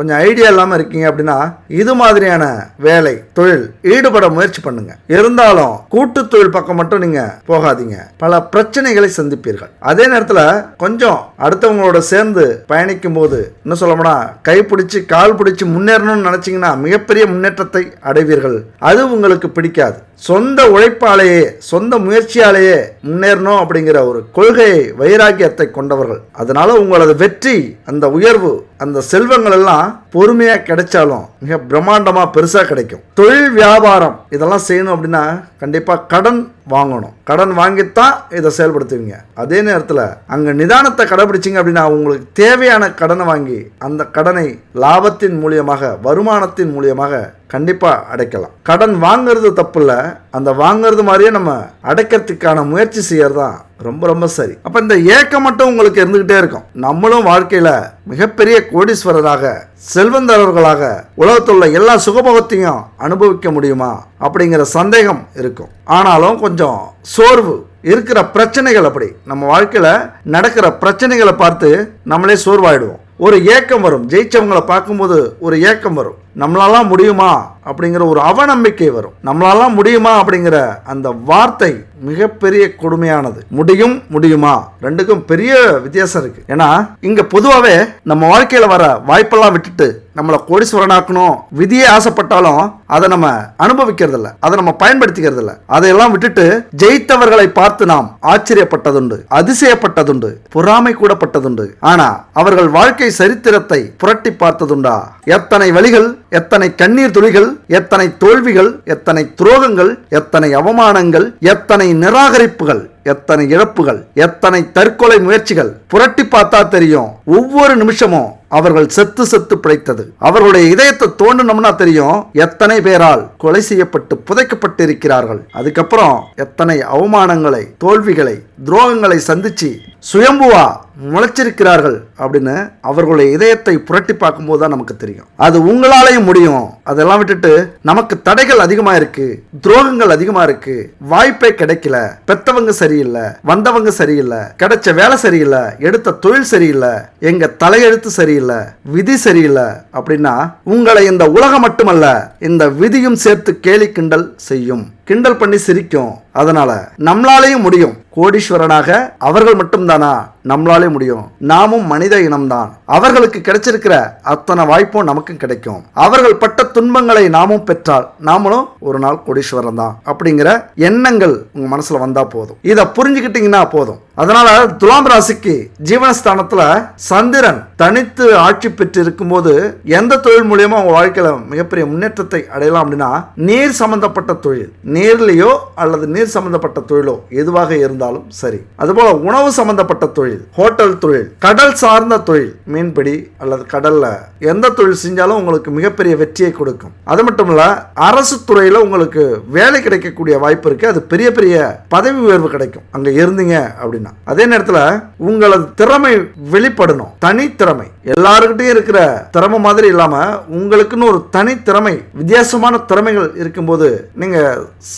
கொஞ்சம் ஐடியா இல்லாமல் இருக்கீங்க அப்படின்னா இது மாதிரியான வேலை தொழில் ஈடுபட முயற்சி பண்ணுங்க. இருந்தாலும் கூட்டு தொழில் பக்கம் மட்டும் நீங்க போகாதீங்க, பல பிரச்சனைகளை சந்திப்பீர்கள். அதே நேரத்தில் கொஞ்சம் அடுத்தவங்களோட சேர்ந்து பயணிக்கும் போது என்ன சொல்லணும்னா கைப்பிடிச்சு கால் பிடிச்சு முன்னேறணும்னு நினைச்சீங்கன்னா மிகப்பெரிய முன்னேற்றத்தை அடைவீர்கள். அது உங்களுக்கு பிடிக்காது. சொந்த உழைப்பாலேயே சொந்த முயற்சியாலேயே முன்னேறணும் அப்படிங்கிற ஒரு கொள்கையை வைராக்கியத்தை கொண்டவர்கள். அதனால உங்களது வெற்றி, அந்த உயர்வு, அந்த செல்வங்கள் எல்லாம் பொறுமையா கிடைச்சாலும் மிக பிரம்மாண்டமா பெருசா கிடைக்கும். தொழில் வியாபாரம் இதெல்லாம் செய்யணும் அப்படின்னா கண்டிப்பா கடன் வாங்கணும். கடன் வாங்கித்தான் இதை செயல்படுத்துவீங்க. அதே நேரத்தில் அங்க நிதானத்தை கடைபிடிச்சிங்க அப்படின்னா உங்களுக்கு தேவையான கடனை வாங்கி அந்த கடனை லாபத்தின் மூலியமாக, வருமானத்தின் மூலியமாக கண்டிப்பா அடைக்கலாம். கடன் வாங்கிறது தப்பு இல்லை, அந்த வாங்கிறது மாதிரியே நம்ம அடைக்கிறதுக்கான முயற்சி செய்யறதுதான் ரொம்ப ரொம்ப சரி. அப்ப இந்த ஏக்கம் மட்டும் உங்களுக்கு இருந்துகிட்டே இருக்கும். நம்மளும் வாழ்க்கையில மிகப்பெரிய கோடீஸ்வரராக, செல்வந்தரர்களாக, உலகத்துள்ள எல்லா சுகபோகத்தையும் அனுபவிக்க முடியுமா அப்படிங்கிற சந்தேகம் இருக்கும். ஆனாலும் கொஞ்சம் சோர்வு இருக்கிற பிரச்சனைகள், அப்படி நம்ம வாழ்க்கையில நடக்கிற பிரச்சனைகளை பார்த்து நம்மளே சோர்வாயிடுவோம். ஒரு ஏக்கம் வரும். ஜெயிச்சவங்களை பார்க்கும்போது ஒரு ஏக்கம் வரும். நம்மளாலாம் முடியுமா அப்படிங்கிற ஒரு அவநம்பிக்கை வரும். நம்மளாலாம் முடியுமா அப்படிங்கிற அந்த வார்த்தை மிகப்பெரிய கொடுமையானது. முடியும் முடியுமா ரெண்டுக்கும் பெரிய வித்தியாசம் இருக்கு. ஏன்னா இங்க பொதுவாகவே நம்ம வாழ்க்கையில வர வாய்ப்பெல்லாம் விட்டுட்டு நம்மளை கோடீஸ்வரனாக்கணும் விதியே ஆசைப்பட்டாலும் அதை நம்ம அனுபவிக்கிறது இல்லை, அதை நம்ம பயன்படுத்திக்கிறது இல்லை. அதையெல்லாம் விட்டுட்டு ஜெயித்தவர்களை பார்த்து நாம் ஆச்சரியப்பட்டதுண்டு, அதிசயப்பட்டதுண்டு, பொறாமை கூடப்பட்டதுண்டு. ஆனா அவர்கள் வாழ்க்கை சரித்திரத்தை புரட்டி பார்த்ததுண்டா? எத்தனை வழிகள், எத்தனை கண்ணீர் துளிகள், எத்தனை தோல்விகள், எத்தனை துரோகங்கள், எத்தனை அவமானங்கள், எத்தனை நிராகரிப்புகள், எத்தனை இழப்புகள், எத்தனை தற்கொலை முயற்சிகள். புரட்டி பார்த்தா தெரியும். ஒவ்வொரு நிமிஷமும் அவர்கள் செத்து செத்து பிழைத்தது. அவர்களுடைய இதயத்தை தோண்டணும்னா தெரியும் எத்தனை பேரால் கொலை செய்யப்பட்டு புதைக்கப்பட்டு இருக்கிறார்கள். அதுக்கப்புறம் எத்தனை அவமானங்களை, தோல்விகளை, துரோகங்களை சந்திச்சு சுயம்புவா முளைச்சிருக்கிறார்கள் அப்படின்னு அவர்களுடைய இதயத்தை புரட்டி பார்க்கும்போது தான் நமக்கு தெரியும். அது உங்களாலையும் முடியும். அதெல்லாம் விட்டுட்டு நமக்கு தடைகள் அதிகமா இருக்கு, துரோகங்கள் அதிகமா இருக்கு, வாய்ப்பே கிடைக்கல, பெத்தவங்க சரியில்லை, வந்தவங்க சரியில்லை, கிடைச்ச வேலை சரியில்லை, எடுத்த தொழில் சரியில்லை, எங்க தலையெழுத்து சரியில்லை, விதி சரியில்லை அப்படின்னா உங்களை இந்த உலகம் மட்டுமல்ல இந்த விதியும் சேர்த்து கேலி கிண்டல் செய்யும், கிண்டல் பண்ணி சிரிக்கும். அதனால நம்மளாலேயும் முடியும். கோடீஸ்வரனாக அவர்கள் மட்டும்தானா? நம்மளாலே முடியும். நாமும் மனித இனம்தான். அவர்களுக்கு கிடைச்சிருக்கிற அத்தனை வாய்ப்பும் நமக்கும் கிடைக்கும். அவர்கள் பட்ட துன்பங்களை நாமும் பெற்றால் நாமளும் ஒரு நாள் கோடீஸ்வரன் தான் அப்படிங்கிற எண்ணங்கள் உங்க மனசுல வந்தா போதும். இதை புரிஞ்சுக்கிட்டீங்கன்னா போதும். அதனால துலாம் ராசிக்கு ஜீவனஸ்தானத்துல சந்திரன் தனித்து ஆட்சி பெற்று இருக்கும் போது எந்த தொழில் மூலியமா உங்க வாழ்க்கையில மிகப்பெரிய முன்னேற்றத்தை அடையலாம் அப்படின்னா நீர் சம்பந்தப்பட்ட தொழில், நீர்லயோ அல்லது நீர் சம்பந்தப்பட்ட தொழிலோ எதுவாக இருந்தாலும் சரி. அதுபோல உணவு சம்பந்தப்பட்ட தொழில், ஹோட்டல் தொழில், கடல் சார்ந்த தொழில், மீன்பிடி அல்லது கடல்ல எந்த தொழில் செஞ்சாலும் உங்களுக்கு மிகப்பெரிய வெற்றியை கொடுக்கும். அது மட்டும் இல்ல அரசு துறையில உங்களுக்கு வேலை கிடைக்கக்கூடிய வாய்ப்பு இருக்கு. அது பெரிய பெரிய பதவி உயர்வு கிடைக்கும் அங்க இருந்தீங்க அப்படின்னா. அதே நேரத்தில் உங்களது திறமை வெளிப்படணும். தனி திறமை எல்லாருக்கிட்டையும் இருக்கிற திறமை மாதிரி இல்லாம உங்களுக்குன்னு ஒரு தனி திறமை, வித்தியாசமான திறமைகள் இருக்கும்போது நீங்க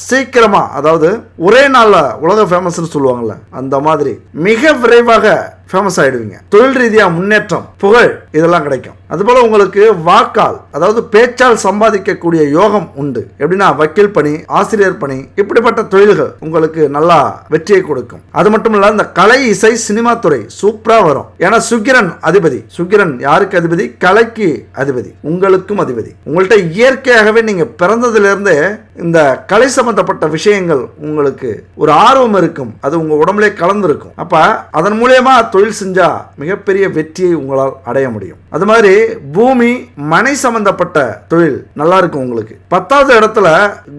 சீக்கிரமா, அதாவது ஒரே நாள்ல உலக ஃபேமஸ்னு சொல்லுவாங்கல்ல, அந்த மாதிரி மிக விரைவாக ஃபேமஸ் ஆயிடுவீங்க. தொழில் ரீதியா முன்னேற்றம், புகழ் இதெல்லாம் கிடைக்கும். அதுபோல உங்களுக்கு வாக்கால், அதாவது பேச்சால் சம்பாதிக்கக்கூடிய யோகம் உண்டு. எப்படின்னா வக்கீல் பணி, ஆசிரியர் பணி, இப்படிப்பட்ட தொழில்கள் உங்களுக்கு நல்லா வெற்றியை கொடுக்கும். அது மட்டும் இல்ல இந்த கலை, இசை, சினிமா துறை சூப்பரா வரும். ஏன்னா சுக்கிரன் அதிபதி. சுக்கிரன் யாருக்கு அதிபதி? கலைக்கு அதிபதி, உங்களுக்கும் அதிபதி. உங்கள்கிட்ட இயற்கையாகவே நீங்க பிறந்ததிலிருந்தே இந்த கலை சம்பந்தப்பட்ட விஷயங்கள் உங்களுக்கு ஒரு ஆர்வம் இருக்கும். அது உங்க உடம்புலே கலந்துருக்கும். அப்ப அதன் மூலியமா தொழில் செஞ்சா மிகப்பெரிய வெற்றியை உங்களால் அடைய முடியும். அது மாதிரி பூமி, மனை சம்பந்தப்பட்ட தொழில் நல்லா இருக்கும் உங்களுக்கு. 10வது இடத்துல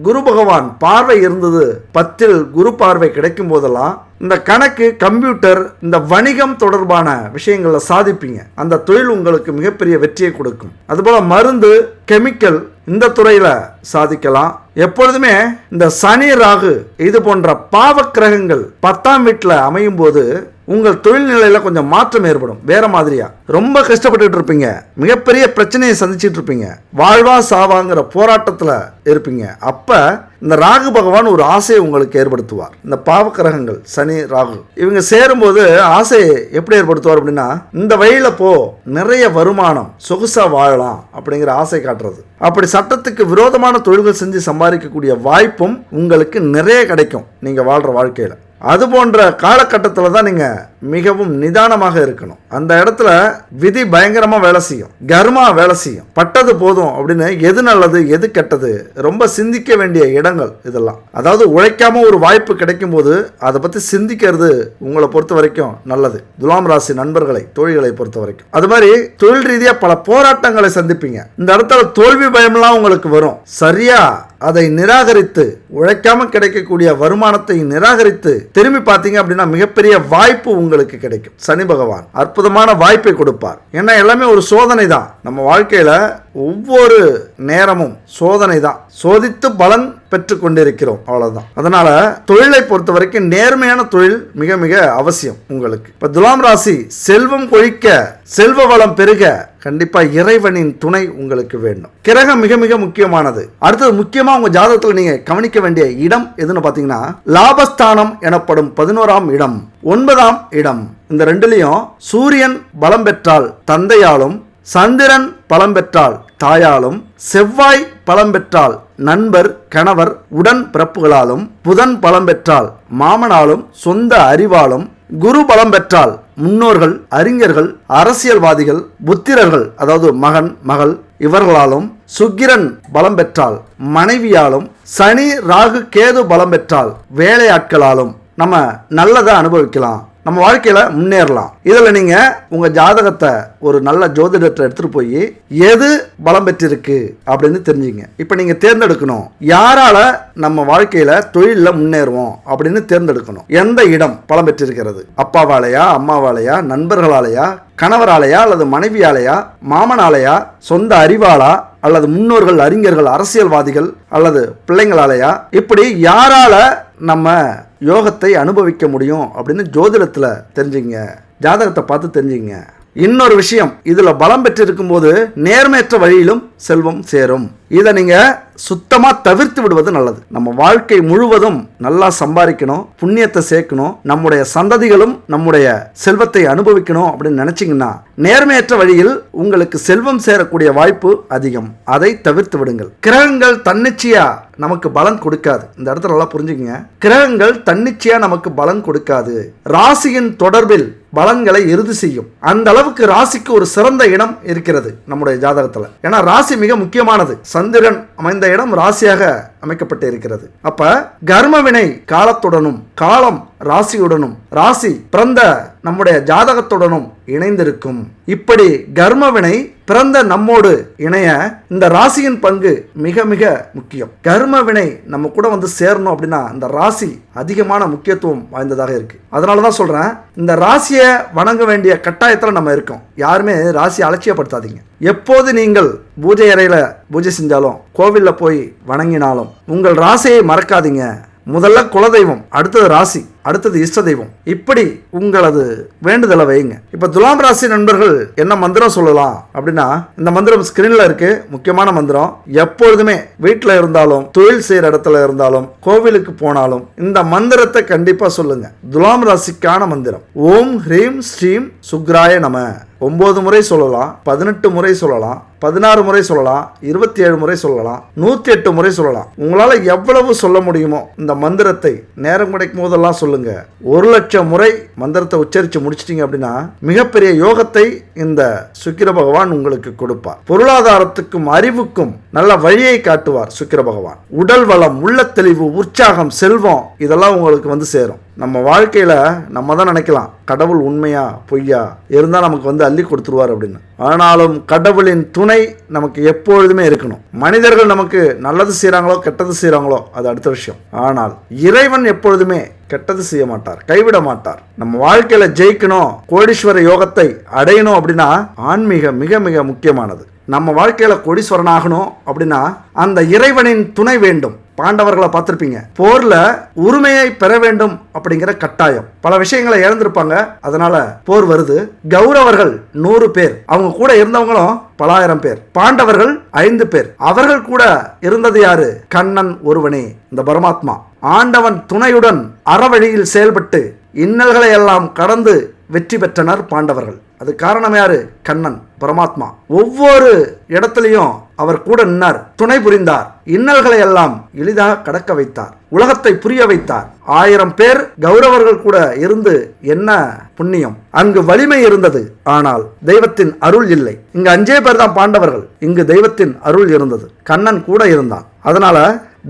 குரு பகவான் பார்வை இருந்தது. 10ல் குரு பார்வை கிடைக்கும் போதெல்லாம் இந்த கணக்கு, கம்ப்யூட்டர், இந்த வணிகம் தொடர்பான விஷயங்களை சாதிப்பீங்க. அந்த தொழில் உங்களுக்கு மிகப்பெரிய வெற்றியை கொடுக்கும். அதுபோல மருந்து, கெமிக்கல் இந்த துறையில சாதிக்கலாம். எப்பொழுதுமே இந்த சனி ராகு இது போன்ற பாவ கிரகங்கள் 10ஆம் வீட்டில் அமையும் போது உங்கள் தொழில் நிலையில கொஞ்சம் மாற்றம் ஏற்படும். வேற மாதிரியா ரொம்ப கஷ்டப்பட்டு இருப்பீங்க, மிகப்பெரிய பிரச்சனையை சந்திச்சுட்டு இருப்பீங்க, வாழ்வா சாவாங்கிற போராட்டத்துல இருப்பீங்க. அப்ப இந்த ராகு பகவான் ஒரு ஆசையை உங்களுக்கு ஏற்படுத்துவார். இந்த பாவ கிரகங்கள் சனி ராகு இவங்க சேரும்போது ஆசையை எப்படி ஏற்படுத்துவார் அப்படின்னா, இந்த வழியில போ, நிறைய வருமானம், சொகுசா வாழலாம் அப்படிங்கிற ஆசை காட்டுறது. அப்படி சட்டத்துக்கு விரோதமான தொழில்கள் செஞ்சு சம்பாதிக்கக்கூடிய வாய்ப்பும் உங்களுக்கு நிறைய கிடைக்கும் நீங்க வாழ்ற வாழ்க்கையில. அது போன்ற காலகட்டத்தில் தான் நீங்க மிகவும் நிதானமாக இருக்கணும். அந்த இடத்துல விதி பயங்கரமா வேலை செய்யும், கர்மா வேலை செய்யும். பட்டது போதும் அப்படின்னு எது நல்லது எது கெட்டது ரொம்ப சிந்திக்க வேண்டிய இடங்கள் இதெல்லாம். அதாவது உழைக்காம ஒரு வாய்ப்பு கிடைக்கும் போது அதை பத்தி சிந்திக்கிறது உங்களை பொறுத்த வரைக்கும் நல்லது. துலாம் ராசி நண்பர்களை, தோழிகளை பொறுத்த வரைக்கும் அது மாதிரி தொழில் ரீதியா பல போராட்டங்களை சந்திப்பீங்க. இந்த இடத்துல தோல்வி பயம்லாம் உங்களுக்கு வரும். சரியா அதை நிராகரித்து, உழைக்காம கிடைக்கக்கூடிய வருமானத்தை நிராகரித்து திரும்பி பார்த்தீங்க அப்படின்னா மிகப்பெரிய வாய்ப்பு உங்களுக்கு கிடைக்கும். சனி பகவான் அற்புதமான வாய்ப்பை கொடுப்பார். ஏன்னா எல்லாமே ஒரு சோதனை தான். நம்ம வாழ்க்கையில ஒவ்வொரு நேரமும் சோதனை தான். சோதித்து பலன் பெற்று கொண்டிருக்கிறோம், அவ்வளவுதான். அதனால தொழிலை பொறுத்த வரைக்கும் நேர்மையான தொழில் மிக மிக அவசியம் உங்களுக்கு. இப்ப துலாம் ராசி செல்வம் கொழிக்க, செல்வ வளம் பெருக கண்டிப்பா இறைவனின் துணை உங்களுக்கு வேண்டும். கிரகம் மிக மிக முக்கியமானது. அடுத்தது முக்கியமா உங்க ஜாதகத்தில் நீங்க கவனிக்க வேண்டிய இடம் எதுன்னு பாத்தீங்கன்னா, லாபஸ்தானம் எனப்படும் 11ஆம் இடம், 9ஆம் இடம். இந்த ரெண்டுலயும் சூரியன் பலம் பெற்றால் தந்தையாலும், சந்திரன் பலம் பெற்றால் தாயாலும், செவ்வாய் பலம் பெற்றால் நண்பர் கணவர் உடன் பிறப்புகளாலும், புதன் பலம் பெற்றால் மாமனாலும் சொந்த அறிவாலும், குரு பலம் பெற்றால் முன்னோர்கள், அறிஞர்கள், அரசியல்வாதிகள், புத்திரர்கள் அதாவது மகன் மகள் இவர்களாலும், சுக்கிரன் பலம் பெற்றால் மனைவியாலும், சனி ராகு கேது பலம் பெற்றால் வேலையாட்களாலும் நம்ம நல்லதை அனுபவிக்கலாம், நம்ம வாழ்க்கையில முன்னேறலாம். இதுல நீங்க உங்க ஜாதகத்தை ஒரு நல்ல ஜோதிடத்தை எடுத்துட்டு போய் எது பலம் பெற்றிருக்கு அப்படின்னு தெரிஞ்சுங்க. இப்ப நீங்க தேர்ந்தெடுக்கணும், யாரால நம்ம வாழ்க்கையில தொழில முன்னேறுவோம் அப்படின்னு தேர்ந்தெடுக்கணும். எந்த இடம் பலம் பெற்றிருக்கிறது, அப்பாவாலையா, அம்மாவாலையா, நண்பர்களாலையா, கணவராலையா, அல்லது மனைவியாலையா, மாமனாலையா, சொந்த அறிவாளா, அல்லது முன்னோர்கள், அறிஞர்கள், அரசியல்வாதிகள், அல்லது பிள்ளைங்களாலையா, இப்படி யாரால நம்ம யோகத்தை அனுபவிக்க முடியும் அப்படின்னு ஜோதிடத்துல தெரிஞ்சுங்க, ஜாதகத்தை பார்த்து தெரிஞ்சுங்க. இன்னொரு விஷயம், இதுல பலம் பெற்றிருக்கும் போது நேர்மையற்ற வழியிலும் செல்வம் சேரும். இதை நீங்க சுத்தமா தவிர்த்து விடுவது நல்லது. நம்ம வாழ்க்கை முழுவதும் நல்லா சம்பாதிக்கணும், புண்ணியத்தை சேர்க்கணும், நம்முடைய சந்ததிகளும் நம்முடைய செல்வத்தை அனுபவிக்கணும் அப்படின்னு நினைச்சீங்கன்னா நேர்மையற்ற வழியில் உங்களுக்கு செல்வம் சேரக்கூடிய வாய்ப்பு அதிகம். அதை தவிர்த்து விடுங்கள். கிரகங்கள் தன்னிச்சையா நமக்கு பலன் கொடுக்காது. இந்த இடத்துல நல்லா புரிஞ்சுக்கங்க, கிரகங்கள் தன்னிச்சையா நமக்கு பலன் கொடுக்காது. ராசியின் தொடர்பில் பலன்களை இறுதி செய்யும். அந்த அளவுக்கு ராசிக்கு ஒரு சிறந்த இடம் இருக்கிறது நம்முடைய ஜாதகத்துல. ஏன்னா ராசி மிக முக்கியமானது. சந்திரன் அமைந்த இடம் ராசியாக அமைக்கப்பட்டு இருக்கிறது. அப்ப கர்மவினை காலத்துடனும், காலம் ராசியுடனும், ராசி பிறந்த நம்முடைய ஜாதகத்துடனும் இணைந்திருக்கும். இப்படி கர்மவினை பிறந்த நம்மோடு இணைய இந்த ராசியின் பங்கு மிக மிக முக்கியம். கர்மவினை நம்ம கூட வந்து சேரணும் அப்படின்னா இந்த ராசி அதிகமான முக்கியத்துவம் வாய்ந்ததாக இருக்கு. அதனாலதான் சொல்றேன், இந்த ராசியை வணங்க வேண்டிய கட்டாயத்துல நம்ம இருக்கோம். யாருமே ராசியை அலட்சியப்படுத்தாதீங்க. எப்போது நீங்கள் பூஜை அறையில பூஜை செஞ்சாலும், கோவில்ல போய் வணங்கினாலும் உங்கள் ராசியை மறக்காதீங்க. முதல்ல குலதெய்வம், அடுத்தது ராசி, அடுத்தது இஷ்ட தெய்வம், இப்படி உங்களது வேண்டுதலை வைங்க. இப்ப துலாம் ராசி நண்பர்கள் என்ன மந்திரம் சொல்லலாம் அப்படின்னா, இந்த மந்திரம் ஸ்கிரீன்ல இருக்கு. முக்கியமான மந்திரம். எப்பொழுதுமே வீட்டில் இருந்தாலும், தொழில் செய்யற இடத்துல இருந்தாலும், கோவிலுக்கு போனாலும் இந்த மந்திரத்தை கண்டிப்பா சொல்லுங்க. துலாம் ராசிக்கான மந்திரம் ஓம் ஹ்ரீம் ஸ்ரீம் சுக்ராய நம. 9 முறை சொல்லலாம், 18 முறை சொல்லலாம், 16 முறை சொல்லலாம், 27 முறை சொல்லலாம், 108 முறை சொல்லலாம். உங்களால எவ்வளவு சொல்ல முடியுமோ இந்த மந்திரத்தை நேரம் கிடைக்கும் போதெல்லாம் சொல்லுங்க. 1,00,000 முறை மந்திரத்தை உச்சரிச்சு முடிச்சிட்டீங்க அப்படின்னா மிகப்பெரிய யோகத்தை இந்த சுக்கிர பகவான் உங்களுக்கு கொடுப்பார். பொருளாதாரத்துக்கும் அறிவுக்கும் நல்ல வழியை காட்டுவார் சுக்கிர பகவான். உடல் வளம், உள்ள தெளிவு, உற்சாகம், செல்வம் இதெல்லாம் உங்களுக்கு வந்து சேரும். நம்ம வாழ்க்கையில நம்ம தான் நினைக்கலாம் கடவுள் உண்மையா பொய்யா இருந்தா நமக்கு வந்து அள்ளி கொடுத்துருவார் அப்படின்னு. ஆனாலும் கடவுளின் துணை நமக்கு எப்பொழுதுமே இருக்கணும். மனிதர்கள் நமக்கு நல்லது செய்யறாங்களோ கெட்டது செய்யறாங்களோ அது அடுத்த விஷயம். ஆனால் இறைவன் எப்பொழுதுமே கெட்டது செய்ய மாட்டார், கைவிட மாட்டார். நம்ம வாழ்க்கையில ஜெயிக்கணும், கோடீஸ்வர யோகத்தை அடையணும் அப்படின்னா ஆன்மீகம் மிக மிக முக்கியமானது. நம்ம வாழ்க்கையில கோடீஸ்வரன் ஆகணும் அப்படின்னா அந்த இறைவனின் துணை வேண்டும். பாண்டவர்களை பார்த்திருப்பீங்க, போர்ல உரிமையை பெற வேண்டும் அப்படிங்கிற கட்டாயம், பல விஷயங்களை இழந்திருப்பாங்க, அதனால போர் வருது. கௌரவர்கள் 100 பேர், அவங்க கூட இருந்தவங்களும் பல ஆயிரம் பேர். பாண்டவர்கள் 5 பேர், அவர்கள் கூட இருந்தது யாரு? கண்ணன் ஒருவனே, இந்த பரமாத்மா. ஆண்டவன் துணையுடன் அறவழியில் செயல்பட்டு இன்னல்களை எல்லாம் கடந்து வெற்றி பெற்றனர் பாண்டவர்கள். அது காரணம் யாரு? கண்ணன் பரமாத்மா. ஒவ்வொரு இடத்திலையும் அவர் கூட நின்னார், துணை புரிந்தார், இன்னல்களை எல்லாம் எளிதாக கடக்க வைத்தார், உலகத்தை புரிய வைத்தார். 1000 பேர் கௌரவர்கள் கூட இருந்து என்ன புண்ணியம்? அங்கு வலிமை இருந்தது, ஆனால் தெய்வத்தின் அருள் இல்லை. இங்கு 5 பேர் தான் பாண்டவர்கள், இங்கு தெய்வத்தின் அருள் இருந்தது. கண்ணன் கூட இருந்தான். அதனால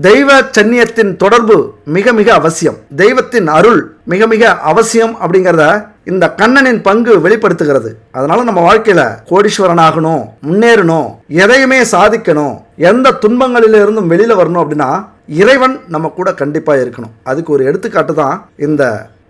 தெய்வ சன்னியத்தின் தொடர்பு மிக மிக அவசியம், தெய்வத்தின் அருள் மிக மிக அவசியம் அப்படிங்கிறத இந்த கண்ணனின் பங்கு வெளிப்படுத்துகிறது. அதனால நம்ம வாழ்க்கையில கோடீஸ்வரன் ஆகணும், முன்னேறணும், எதையுமே சாதிக்கணும், எந்த துன்பங்களிலிருந்தும் வெளியில வரணும் அப்படின்னா இறைவன் நம்ம கூட கண்டிப்பா இருக்கணும். அதுக்கு ஒரு எடுத்துக்காட்டு தான் இந்த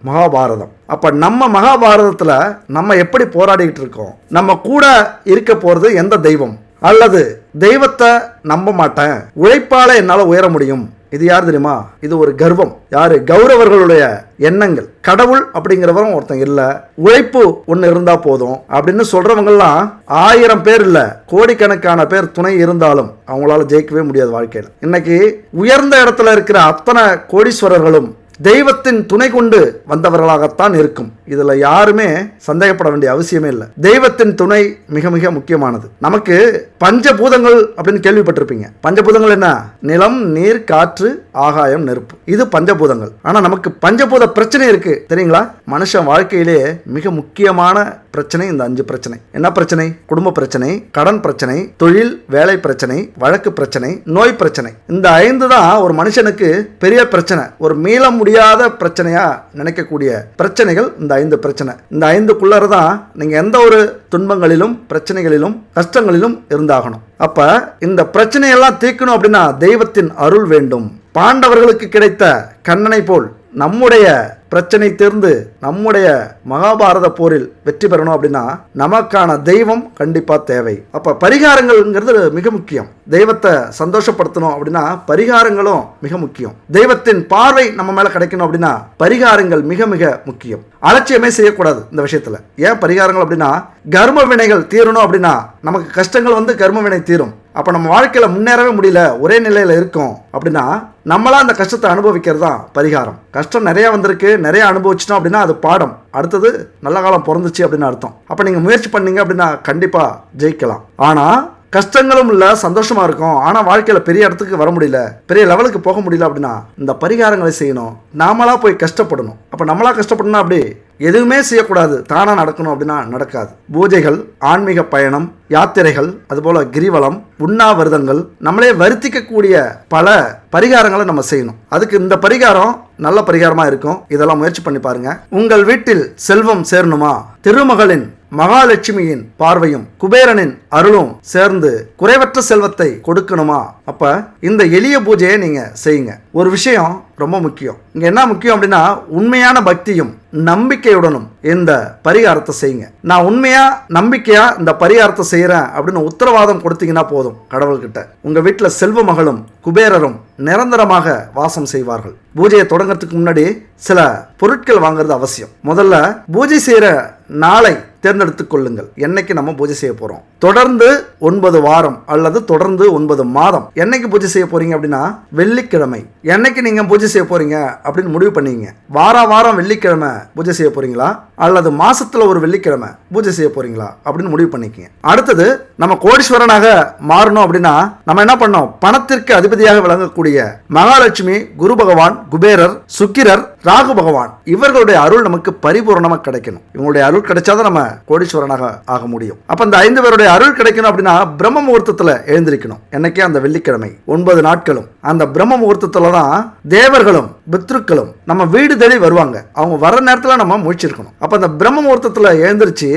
மகாபாரதம். அப்ப நம்ம மகாபாரதத்துல நம்ம எப்படி போராடிக்கிட்டு இருக்கோம்? நம்ம கூட இருக்க போறது எந்த தெய்வம்? அல்லது தெய்வத்தை நம்ப மாட்டேன், உழைப்பால என்னால உயர முடியும், இது யார் தெரியுமா? இது ஒரு கர்வம். யாரு? கௌரவர்களுடைய எண்ணங்கள். கடவுள் அப்படிங்கிறவரும் ஒருத்தன் இல்ல, உழைப்பு ஒன்று இருந்தா போதும் அப்படின்னு சொல்றவங்கலாம் 1000 பேர் இல்ல, கோடிக்கணக்கான பேர் துணை இருந்தாலும் அவங்களால ஜெயிக்கவே முடியாது வாழ்க்கையில். இன்னைக்கு உயர்ந்த இடத்துல இருக்கிற அத்தனை கோடீஸ்வரர்களும் தெய்வத்தின் துணை கொண்டு வந்தவர்களாகத்தான் இருக்கும். இதுல யாருமே சந்தேகப்பட வேண்டிய அவசியமே இல்லை. தெய்வத்தின் துணை மிக மிக முக்கியமானது. நமக்கு பஞ்சபூதங்கள் அப்படின்னு கேள்விப்பட்டிருப்பீங்க. பஞ்சபூதங்கள் என்ன? நிலம், நீர், காற்று, ஆகாயம், நெருப்பு. இது பஞ்சபூதங்கள். ஆனா நமக்கு பஞ்சபூத பிரச்சனை இருக்கு தெரியுங்களா? மனுஷன் வாழ்க்கையிலே மிக முக்கியமான பிரச்சனை இந்த 5 பிரச்சனை. என்ன பிரச்சனை? குடும்ப பிரச்சனை, கடன் பிரச்சனை, தொழில் வேலை பிரச்சனை, வழக்கு பிரச்சனை, நோய் பிரச்சனை. இந்த 5 தான் ஒரு மனுஷனுக்கு பெரிய பிரச்சனை, ஒரு மீள முடியாத பிரச்சனையா நினைக்கக்கூடிய பிரச்சனைகள் இந்த 5 பிரச்சனை. இந்த 5க்குள்ளர தான் நீங்க எந்த ஒரு துன்பங்களிலும் பிரச்சனைகளிலும் கஷ்டங்களிலும் இருந்தாகணும். அப்ப இந்த பிரச்சனையெல்லாம் தீர்க்கணும் அப்படின்னா தெய்வத்தின் அருள் வேண்டும். பாண்டவர்களுக்கு கிடைத்த கண்ணனை போல் நம்முடைய பிரச்சனை தீர்ந்து நம்முடைய மகாபாரத போரில் வெற்றி பெறணும் அப்படின்னா நமக்கான தெய்வம் கண்டிப்பா தேவை. அப்ப பரிகாரங்கள்ங்கிறது மிக முக்கியம். தெய்வத்தை சந்தோஷப்படுத்தணும் அப்படின்னா பரிகாரங்களும் மிக முக்கியம். தெய்வத்தின் பார்வை நம்ம மேல கிடைக்கணும் அப்படின்னா பரிகாரங்கள் மிக மிக முக்கியம். அலட்சியமே செய்யக்கூடாது இந்த விஷயத்துல. ஏன் பரிகாரங்கள் அப்படின்னா கர்ம வினைகள் தீரணும் அப்படின்னா நமக்கு கஷ்டங்கள் வந்து கர்ம வினை தீரும். அப்ப நம்ம வாழ்க்கையில முன்னேறவே முடியல, ஒரே நிலையில இருக்கும் அப்படின்னா நம்மளா அந்த கஷ்டத்தை அனுபவிக்கிறது தான் பரிகாரம். கஷ்டம் நிறைய வந்திருக்கு, நிறைய அனுபவிச்சிட்டோம் அப்படின்னா அது பாடம். அடுத்தது நல்ல காலம் பிறந்துச்சு அப்படின்னு அர்த்தம். அப்ப நீங்க முயற்சி பண்ணீங்க அப்படின்னா கண்டிப்பா ஜெயிக்கலாம். ஆனா கஷ்டங்களும் இல்லை, சந்தோஷமா இருக்கும், ஆனா வாழ்க்கையில பெரிய இடத்துக்கு வர முடியல, பெரிய லெவலுக்கு போக முடியல அப்படின்னா இந்த பரிகாரங்களை செய்யணும். நாமளா போய் கஷ்டப்படணும். அப்ப நம்மளா கஷ்டப்படணும், அப்படி எதுவுமே செய்யக்கூடாது, தானா நடக்கணும் அப்படின்னா நடக்காது. பூஜைகள், ஆன்மீக பயணம், யாத்திரைகள், அதுபோல கிரிவலம், உண்ணாவிரதங்கள், நம்மளே வருத்திக்கக்கூடிய பல பரிகாரங்களை நம்ம செய்யணும். அதுக்கு இந்த பரிகாரம் நல்ல பரிகாரமா இருக்கும். இதெல்லாம் முயற்சி பண்ணி பாருங்க. உங்கள் வீட்டில் செல்வம் சேரணுமா? திருமகளின் மகாலட்சுமியின் பார்வையும் குபேரனின் அருளும் சேர்ந்து குறைவற்ற செல்வத்தை கொடுக்கணுமா? அப்ப இந்த எளிய பூஜையை நீங்க செய்யுங்க. ஒரு விஷயம் ரொம்ப முக்கியம். இங்க என்ன முக்கியம் அப்படின்னா உண்மையான பக்தியும் நம்பிக்கையுடனும் இந்த பரிகாரத்தை செய்யுங்க. நான் உண்மையா நம்பிக்கையா இந்த பரிகாரத்தை செய்யறேன் அப்படின்னு உத்தரவாதம் கொடுத்தீங்கன்னா போதும், கடவுள்கிட்ட உங்க வீட்டுல செல்வ மகளும் குபேரரும் நிரந்தரமாக வாசம் செய்வார்கள். பூஜையை தொடங்கறதுக்கு முன்னாடி சில பொருட்கள் வாங்குறது அவசியம். முதல்ல பூஜை செய்யற நாளை தேர்ந்தெடுத்துக் கொள்ளுங்கள். என்னைக்கு நம்ம பூஜை செய்ய போறோம்? தொடர்ந்து 9 வாரம் அல்லது தொடர்ந்து 9 மாதம். என்னைக்கு பூஜை செய்ய போறீங்க அப்படின்னா வெள்ளிக்கிழமை. என்னைக்கு நீங்க பூஜை செய்ய போறீங்க அப்படின்னு முடிவு பண்ணீங்க. வாரம் வெள்ளிக்கிழமை பூஜை செய்ய போறீங்களா அல்லது மாசத்துல ஒரு வெள்ளிக்கிழமை பூஜை செய்ய போறீங்களா அப்படின்னு முடிவு பண்ணிக்கங்க. அடுத்தது நம்ம கோடீஸ்வரனாக மாறணும் அப்படின்னா நம்ம என்ன பண்ணோம்? பணத்திற்கு அதிபதியாக விளங்கக்கூடிய மகாலட்சுமி, குரு பகவான், குபேரர், சுக்கிரர், ராகு பகவான் இவர்களுடைய அருள் நமக்கு பரிபூர்ணமாக கிடைக்கணும். இவங்களுடைய அருள் கிடைச்சாதான் நம்ம கோடீஸ்வரனாக ஆக முடியும். அப்ப இந்த 5 பேருடைய அருள் கிடைக்கணும் அப்படின்னா பிரம்ம முகூர்த்தத்துல எழுந்திருக்கணும். என்னைக்கே அந்த வெள்ளிக்கிழமை 9 நாட்களும் அந்த பிரம்ம முகூர்த்தத்துல தான் தேவர்களும் பித்ருக்களும் நம்ம வீடு தேடி வருவாங்க. அவங்க வர நேரத்துல நம்ம முழிச்சிருக்கணும். அப்ப அந்த பிரம்ம முகூர்த்தத்துல எழுந்திருச்சு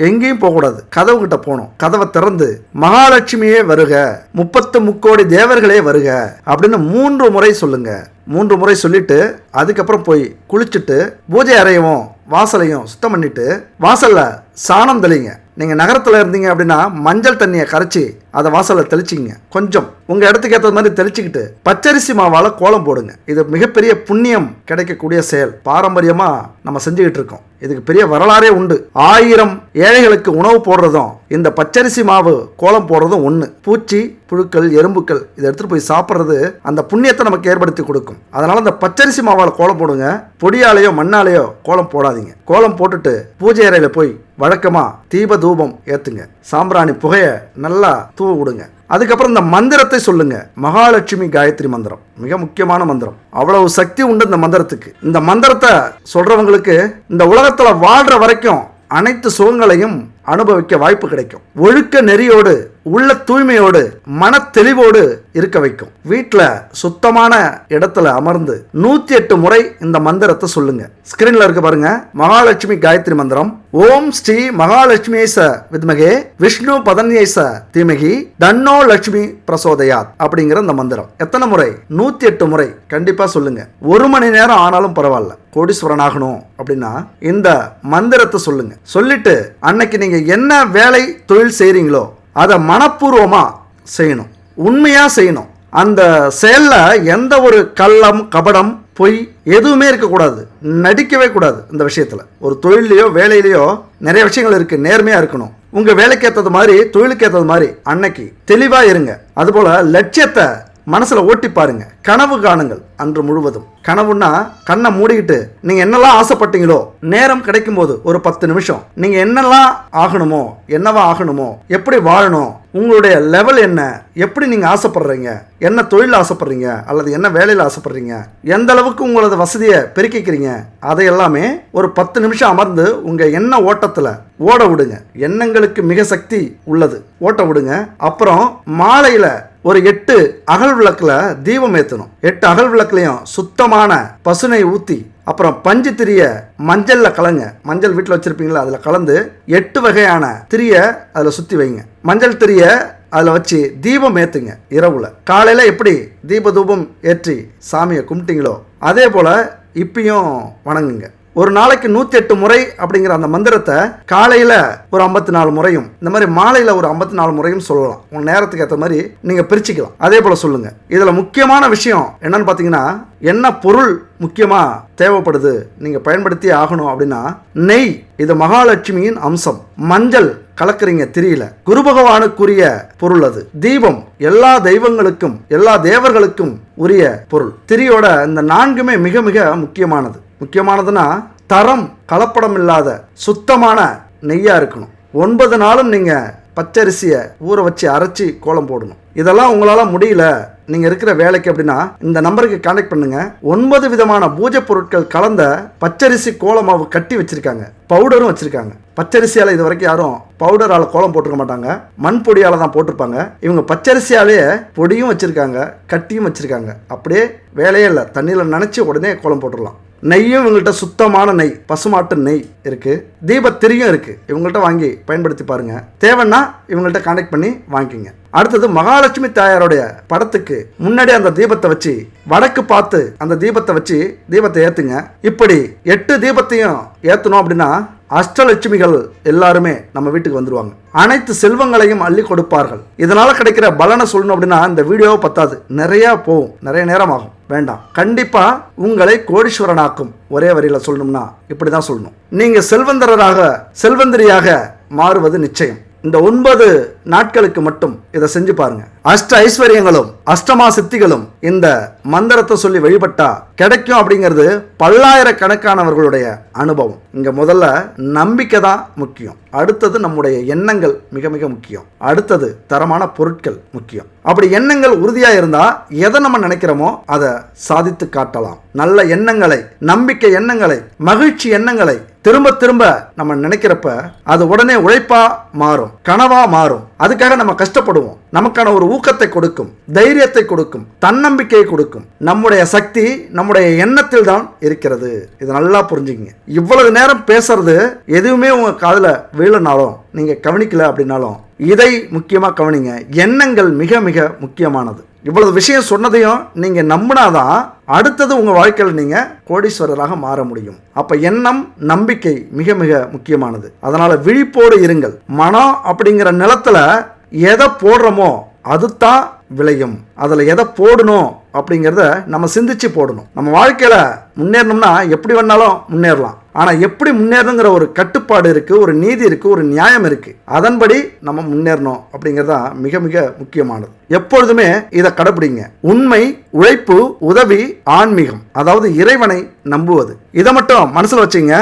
எங்கேயும் போக கூடாது, கதவு கிட்ட போகணும். கதவை திறந்து மகாலட்சுமியே வருக, 30 முக்கோடி தேவர்களே வருக அப்படின்னு 3 முறை சொல்லுங்க. 3 முறை சொல்லிட்டு அதுக்கப்புறம் போய் குளிச்சுட்டு பூஜை அறையவும் வாசலையும் சுத்தம் பண்ணிட்டு வாசல்ல சாணம் தெளிங்க. நீங்க நகரத்துல இருந்தீங்க அப்படின்னா மஞ்சள் தண்ணியை கரைச்சி அதை வாசல்ல தெளிச்சிங்க. கொஞ்சம் உங்க இடத்துக்கு ஏற்ற மாதிரி தெளிச்சுக்கிட்டு பச்சரிசி மாவால கோலம் போடுங்க. இது மிகப்பெரிய புண்ணியம் கிடைக்கக்கூடிய செயல். பாரம்பரியமா நம்ம செஞ்சுக்கிட்டு இருக்கோம். இதுக்கு பெரிய வரலாறே உண்டு. 1000 ஏழைகளுக்கு உணவு போடுறதும் இந்த பச்சரிசி மாவு கோலம் போடுறதும் ஒண்ணு. பூச்சி புழுக்கள் எறும்புக்கள் இதை எடுத்துட்டு போய் சாப்பிட்றது அந்த புண்ணியத்தை நமக்கு ஏற்படுத்தி கொடுக்கும். அதனால இந்த பச்சரிசி மாவால் கோலம் போடுங்க. பொடியாலேயோ மண்ணாலேயோ கோலம் போடாதீங்க. கோலம் போட்டுட்டு பூஜை அறையில போய் வழக்கமா தீப தூபம் ஏத்துங்க. சாம்பிராணி புகைய நல்லா தூவ விடுங்க. அதுக்கப்புறம் இந்த மந்திரத்தை சொல்லுங்க. மகாலட்சுமி காயத்ரி மந்திரம் மிக முக்கியமான மந்திரம். அவ்வளவு சக்தி உண்டு இந்த மந்திரத்துக்கு. இந்த மந்திரத்தை சொல்றவங்களுக்கு இந்த உலகத்துல வாழ்ற வரைக்கும் அனைத்து சுகங்களையும் அனுபவிக்க வாய்ப்பு கிடைக்கும். ஒழுக்க நெறியோடு உள்ள தூய்மையோடு மன தெளிவோடு இருக்க வைக்கும். வீட்டில் சுத்தமான இடத்துல அமர்ந்து 108 முறை இந்த மந்திரத்தை சொல்லுங்க. ஸ்கிரீன்ல இருக்கு பாருங்க. மகாலட்சுமி காயத்ரி மந்திரம். ஓம் ஸ்ரீ மகாலட்சுமியேச வித்மகே விஷ்ணு பதன்யேச தீமகி தன்னோ லட்சுமி பிரசோதயாத் அப்படிங்கிற இந்த மந்திரம் எத்தனை முறை? 108 முறை கண்டிப்பா சொல்லுங்க. 1 மணி நேரம் ஆனாலும் பரவாயில்ல. கோடீஸ்வரன் ஆகணும் அப்படின்னா இந்த மந்திரத்தை சொல்லுங்க. சொல்லிட்டு அன்னைக்கு நீங்க என்ன வேலை தொழில் செய்றீங்களோ அதை மனப்பூர்வமா செய்யணும். உண்மையா செய்யணும். அந்த செயல்ல எந்த ஒரு கள்ளம் கபடம் பொய் எதுவுமே இருக்கக்கூடாது. நடிக்கவே கூடாது. இந்த விஷயத்துல ஒரு தொழிலையோ வேலையிலையோ நிறைய விஷயங்கள் இருக்கு. நேர்மையா இருக்கணும். உங்க வேலைக்கு ஏற்றது மாதிரி தொழிலுக்கு ஏற்றது மாதிரி அன்னைக்கு தெளிவா இருங்க. அதுபோல லட்சியத்தை மனசுல ஓட்டி பாருங்க. கனவு காணுங்கள் அன்று முழுவதும். கனவுன்னா கண்ணை மூடிக்கிட்டு நீங்க என்னெல்லாம் ஆசைப்பட்டீங்களோ நேரம் கிடைக்கும் போது ஒரு 10 நிமிஷம் நீங்க என்னெல்லாம் ஆகணுமோ என்னவா ஆகணுமோ எப்படி வாழணும் உங்களுடைய லெவல் என்ன எப்படி நீங்க ஆசைப்படுறீங்க என்ன தொழில் ஆசைப்படுறீங்க அல்லது என்ன வேலையில் ஆசைப்படுறீங்க எந்த அளவுக்கு உங்களது வசதியை பெருக்கிக்கிறீங்க அதை எல்லாமே ஒரு 10 நிமிஷம் அமர்ந்து உங்க எண்ண ஓட்டத்துல ஓட விடுங்க. எண்ணங்களுக்கு மிக சக்தி உள்ளது. ஓட்ட விடுங்க. அப்புறம் மாலையில ஒரு 8 அகல் விளக்குல தீபம் ஏற்றணும். 8 அகல் விளக்குலையும் சுத்தமான பசுனை ஊற்றி அப்புறம் பஞ்சு திரிய மஞ்சள்ல கலங்க. மஞ்சள் வீட்டில் வச்சிருப்பீங்களா அதில் கலந்து 8 வகையான திரிய அதில் சுற்றி வைங்க. மஞ்சள் திரிய அதில் வச்சு தீபம் ஏற்றுங்க. இரவுல காலையில் எப்படி தீப தூபம் ஏற்றி சாமியை கும்பிட்டீங்களோ அதே போல இப்பயும் வணங்குங்க. ஒரு நாளைக்கு 108 முறை அப்படிங்கிற அந்த மந்திரத்தை காலையில் ஒரு 54 முறையும் இந்த மாதிரி மாலையில் ஒரு 54 முறையும் சொல்லலாம். உங்க நேரத்துக்கு ஏற்ற மாதிரி நீங்கள் பிரிச்சுக்கலாம். அதே போல் சொல்லுங்க. இதில் முக்கியமான விஷயம் என்னன்னு பார்த்தீங்கன்னா என்ன பொருள் முக்கியமாக தேவைப்படுது நீங்கள் பயன்படுத்தி ஆகணும் அப்படின்னா நெய். இது மகாலட்சுமியின் அம்சம். மஞ்சள் கலக்குறீங்க திரியில குரு பகவானுக்குரிய பொருள் அது. தீபம் எல்லா தெய்வங்களுக்கும் எல்லா தேவர்களுக்கும் உரிய பொருள். திரியோட இந்த 4மே மிக மிக முக்கியமானது. முக்கியமானதுன்னா தரம் கலப்படம் இல்லாத சுத்தமான நெய்யா இருக்கணும். 9 நாளும் நீங்க பச்சரிசியை ஊற வச்சு அரைச்சி கோலம் போடணும். இதெல்லாம் உங்களால முடியல நீங்க இருக்கிற வேலைக்கு அப்படின்னா இந்த நம்பருக்கு கான்டாக்ட் பண்ணுங்க. 9 விதமான பூஜை பொருட்கள் கலந்த பச்சரிசி கோலமாவு கட்டி வச்சிருக்காங்க. பவுடரும் வச்சிருக்காங்க. பச்சரிசியால இது வரைக்கும் யாரும் பவுடரால கோலம் போட்டிருக்க மாட்டாங்க. மண் பொடியால தான் போட்டிருப்பாங்க. இவங்க பச்சரிசியாலேயே பொடியும் வச்சிருக்காங்க கட்டியும் வச்சிருக்காங்க. அப்படியே வேலையே இல்லை. தண்ணியில் நனைச்சி உடனே கோலம் போட்டுடலாம். நெய்யும் இவங்கள்ட்ட சுத்தமான நெய் பசுமாட்டு நெய் இருக்கு. தீபத்திரியும் இருக்கு. இவங்கள்ட்ட வாங்கி பயன்படுத்தி பாருங்க. தேவைன்னா இவங்கள்ட்ட கான்டாக்ட் பண்ணி வாங்கிக்கோங்க. அடுத்தது மகாலட்சுமி தாயாருடைய படத்துக்கு முன்னாடி அந்த தீபத்தை வச்சு வடக்கு பார்த்து அந்த தீபத்தை வச்சு தீபத்தை ஏத்துங்க. இப்படி 8 தீபத்தையும் ஏத்தணும் அப்படின்னா அஷ்டலட்சுமிகள் எல்லாருமே நம்ம வீட்டுக்கு வந்துருவாங்க. அனைத்து செல்வங்களையும் அள்ளி கொடுப்பார்கள். இதனால கிடைக்கிற பலனை சொல்லணும் அப்படின்னா இந்த வீடியோவை பத்தாது. நிறைய போகும். நிறைய நேரம் ஆகும். வேண்டாம். கண்டிப்பா உங்களை கோடீஸ்வரனாக்கும். ஒரே வரியில சொல்லணும்னா இப்படிதான் சொல்லணும். நீங்க செல்வந்தரியாக மாறுவது நிச்சயம். இந்த 9 நாட்களுக்கு மட்டும் இதை செஞ்சு பாருங்க. அஷ்ட ஐஸ்வர்யங்களும் அஷ்டமா சித்திகளும் இந்த மந்திரத்தை சொல்லி வழிபட்டா கிடைக்கும் அப்படிங்கிறது பல்லாயிரக்கணக்கானவர்களுடைய அனுபவம். இங்க முதல்ல நம்பிக்கை தான் முக்கியம். அடுத்தது நம்முடைய எண்ணங்கள் மிக மிக முக்கியம். அடுத்தது தரமான பொருட்கள் முக்கியம். அப்படி எண்ணங்கள் உறுதியா இருந்தா எதை நம்ம நினைக்கிறோமோ அதை சாதித்து காட்டலாம். நல்ல எண்ணங்களை நம்பிக்கை எண்ணங்களை மகிழ்ச்சி எண்ணங்களை திரும்ப திரும்ப நம்ம நினைக்கிறப்ப அது உடனே உழைப்பா மாறும் கனவா மாறும். அதுக்காக நம்ம கஷ்டப்படுவோம். நமக்கான ஒரு ஊக்கத்தை கொடுக்கும் தைரியத்தை கொடுக்கும் தன்னம்பிக்கையை கொடுக்கும். நம்முடைய சக்தி நம்முடைய எண்ணத்தில் தான் இருக்கிறது. இது நல்லா புரிஞ்சுக்கங்க. இவ்வளவு நேரம் பேசுறது எதுவுமே உங்க காதுல வீழனாலும் நீங்க கவனிக்கல அப்படின்னாலும் இதை முக்கியமா கவனிங்க. எண்ணங்கள் மிக மிக முக்கியமானது. இவ்வளவு விஷயம் சொன்னதையும் நீங்க நம்பினாதான் அடுத்தது உங்க வாழ்க்கையில் நீங்க கோடீஸ்வரராக மாற முடியும். அப்ப எண்ணம் நம்பிக்கை மிக மிக முக்கியமானது. அதனால விழிப்போடு இருங்கள். மனம் அப்படிங்கிற நிலத்துல எதை போடுறோமோ அதுதான் விளையும். அதில் எதை போடணும் அப்படிங்கிறத நம்ம சிந்திச்சு போடணும். நம்ம வாழ்க்கையில் முன்னேறணும்னா எப்படி வேணாலும் முன்னேறலாம். ஆனால் எப்படி முன்னேறணுங்கிற ஒரு கட்டுப்பாடு இருக்குது, ஒரு நீதி இருக்குது, ஒரு நியாயம் இருக்குது. அதன்படி நம்ம முன்னேறணும் அப்படிங்கிறதா மிக மிக முக்கியமானது. எப்பொழுதுமே இதை கடைபிடிங்க. உண்மை, உழைப்பு, உதவி, ஆன்மீகம், அதாவது இறைவனை நம்புவது. இதை மட்டும் மனசில் வச்சுங்க.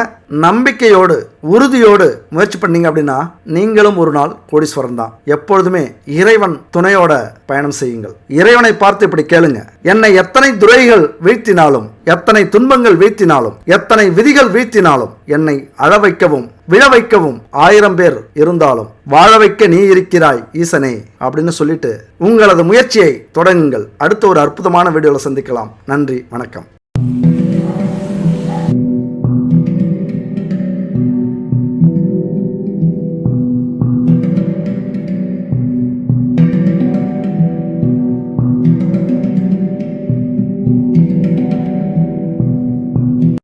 நம்பிக்கையோடு உறுதியோடு முயற்சி பண்ணீங்க அப்படின்னா நீங்களும் ஒரு நாள் கோடீஸ்வரன் தான். எப்பொழுதுமே இறைவன் துணையோட பயணம் செய்யுங்கள். இறைவனை பார்த்து இப்படி கேளுங்க, என்னை எத்தனை துரைகள் வீழ்த்தினாலும், எத்தனை துன்பங்கள் வீழ்த்தினாலும், எத்தனை விதிகள் வீழ்த்தினாலும் என்னை அழ வைக்கவும் விழ வைக்கவும் 1000 பேர் இருந்தாலும் வாழ வைக்க நீ இருக்கிறாய் ஈசனே அப்படின்னு சொல்லிட்டு உங்களது முயற்சியை தொடங்குங்கள். அடுத்த ஒரு அற்புதமான வீடியோவில் சந்திக்கலாம். நன்றி, வணக்கம்.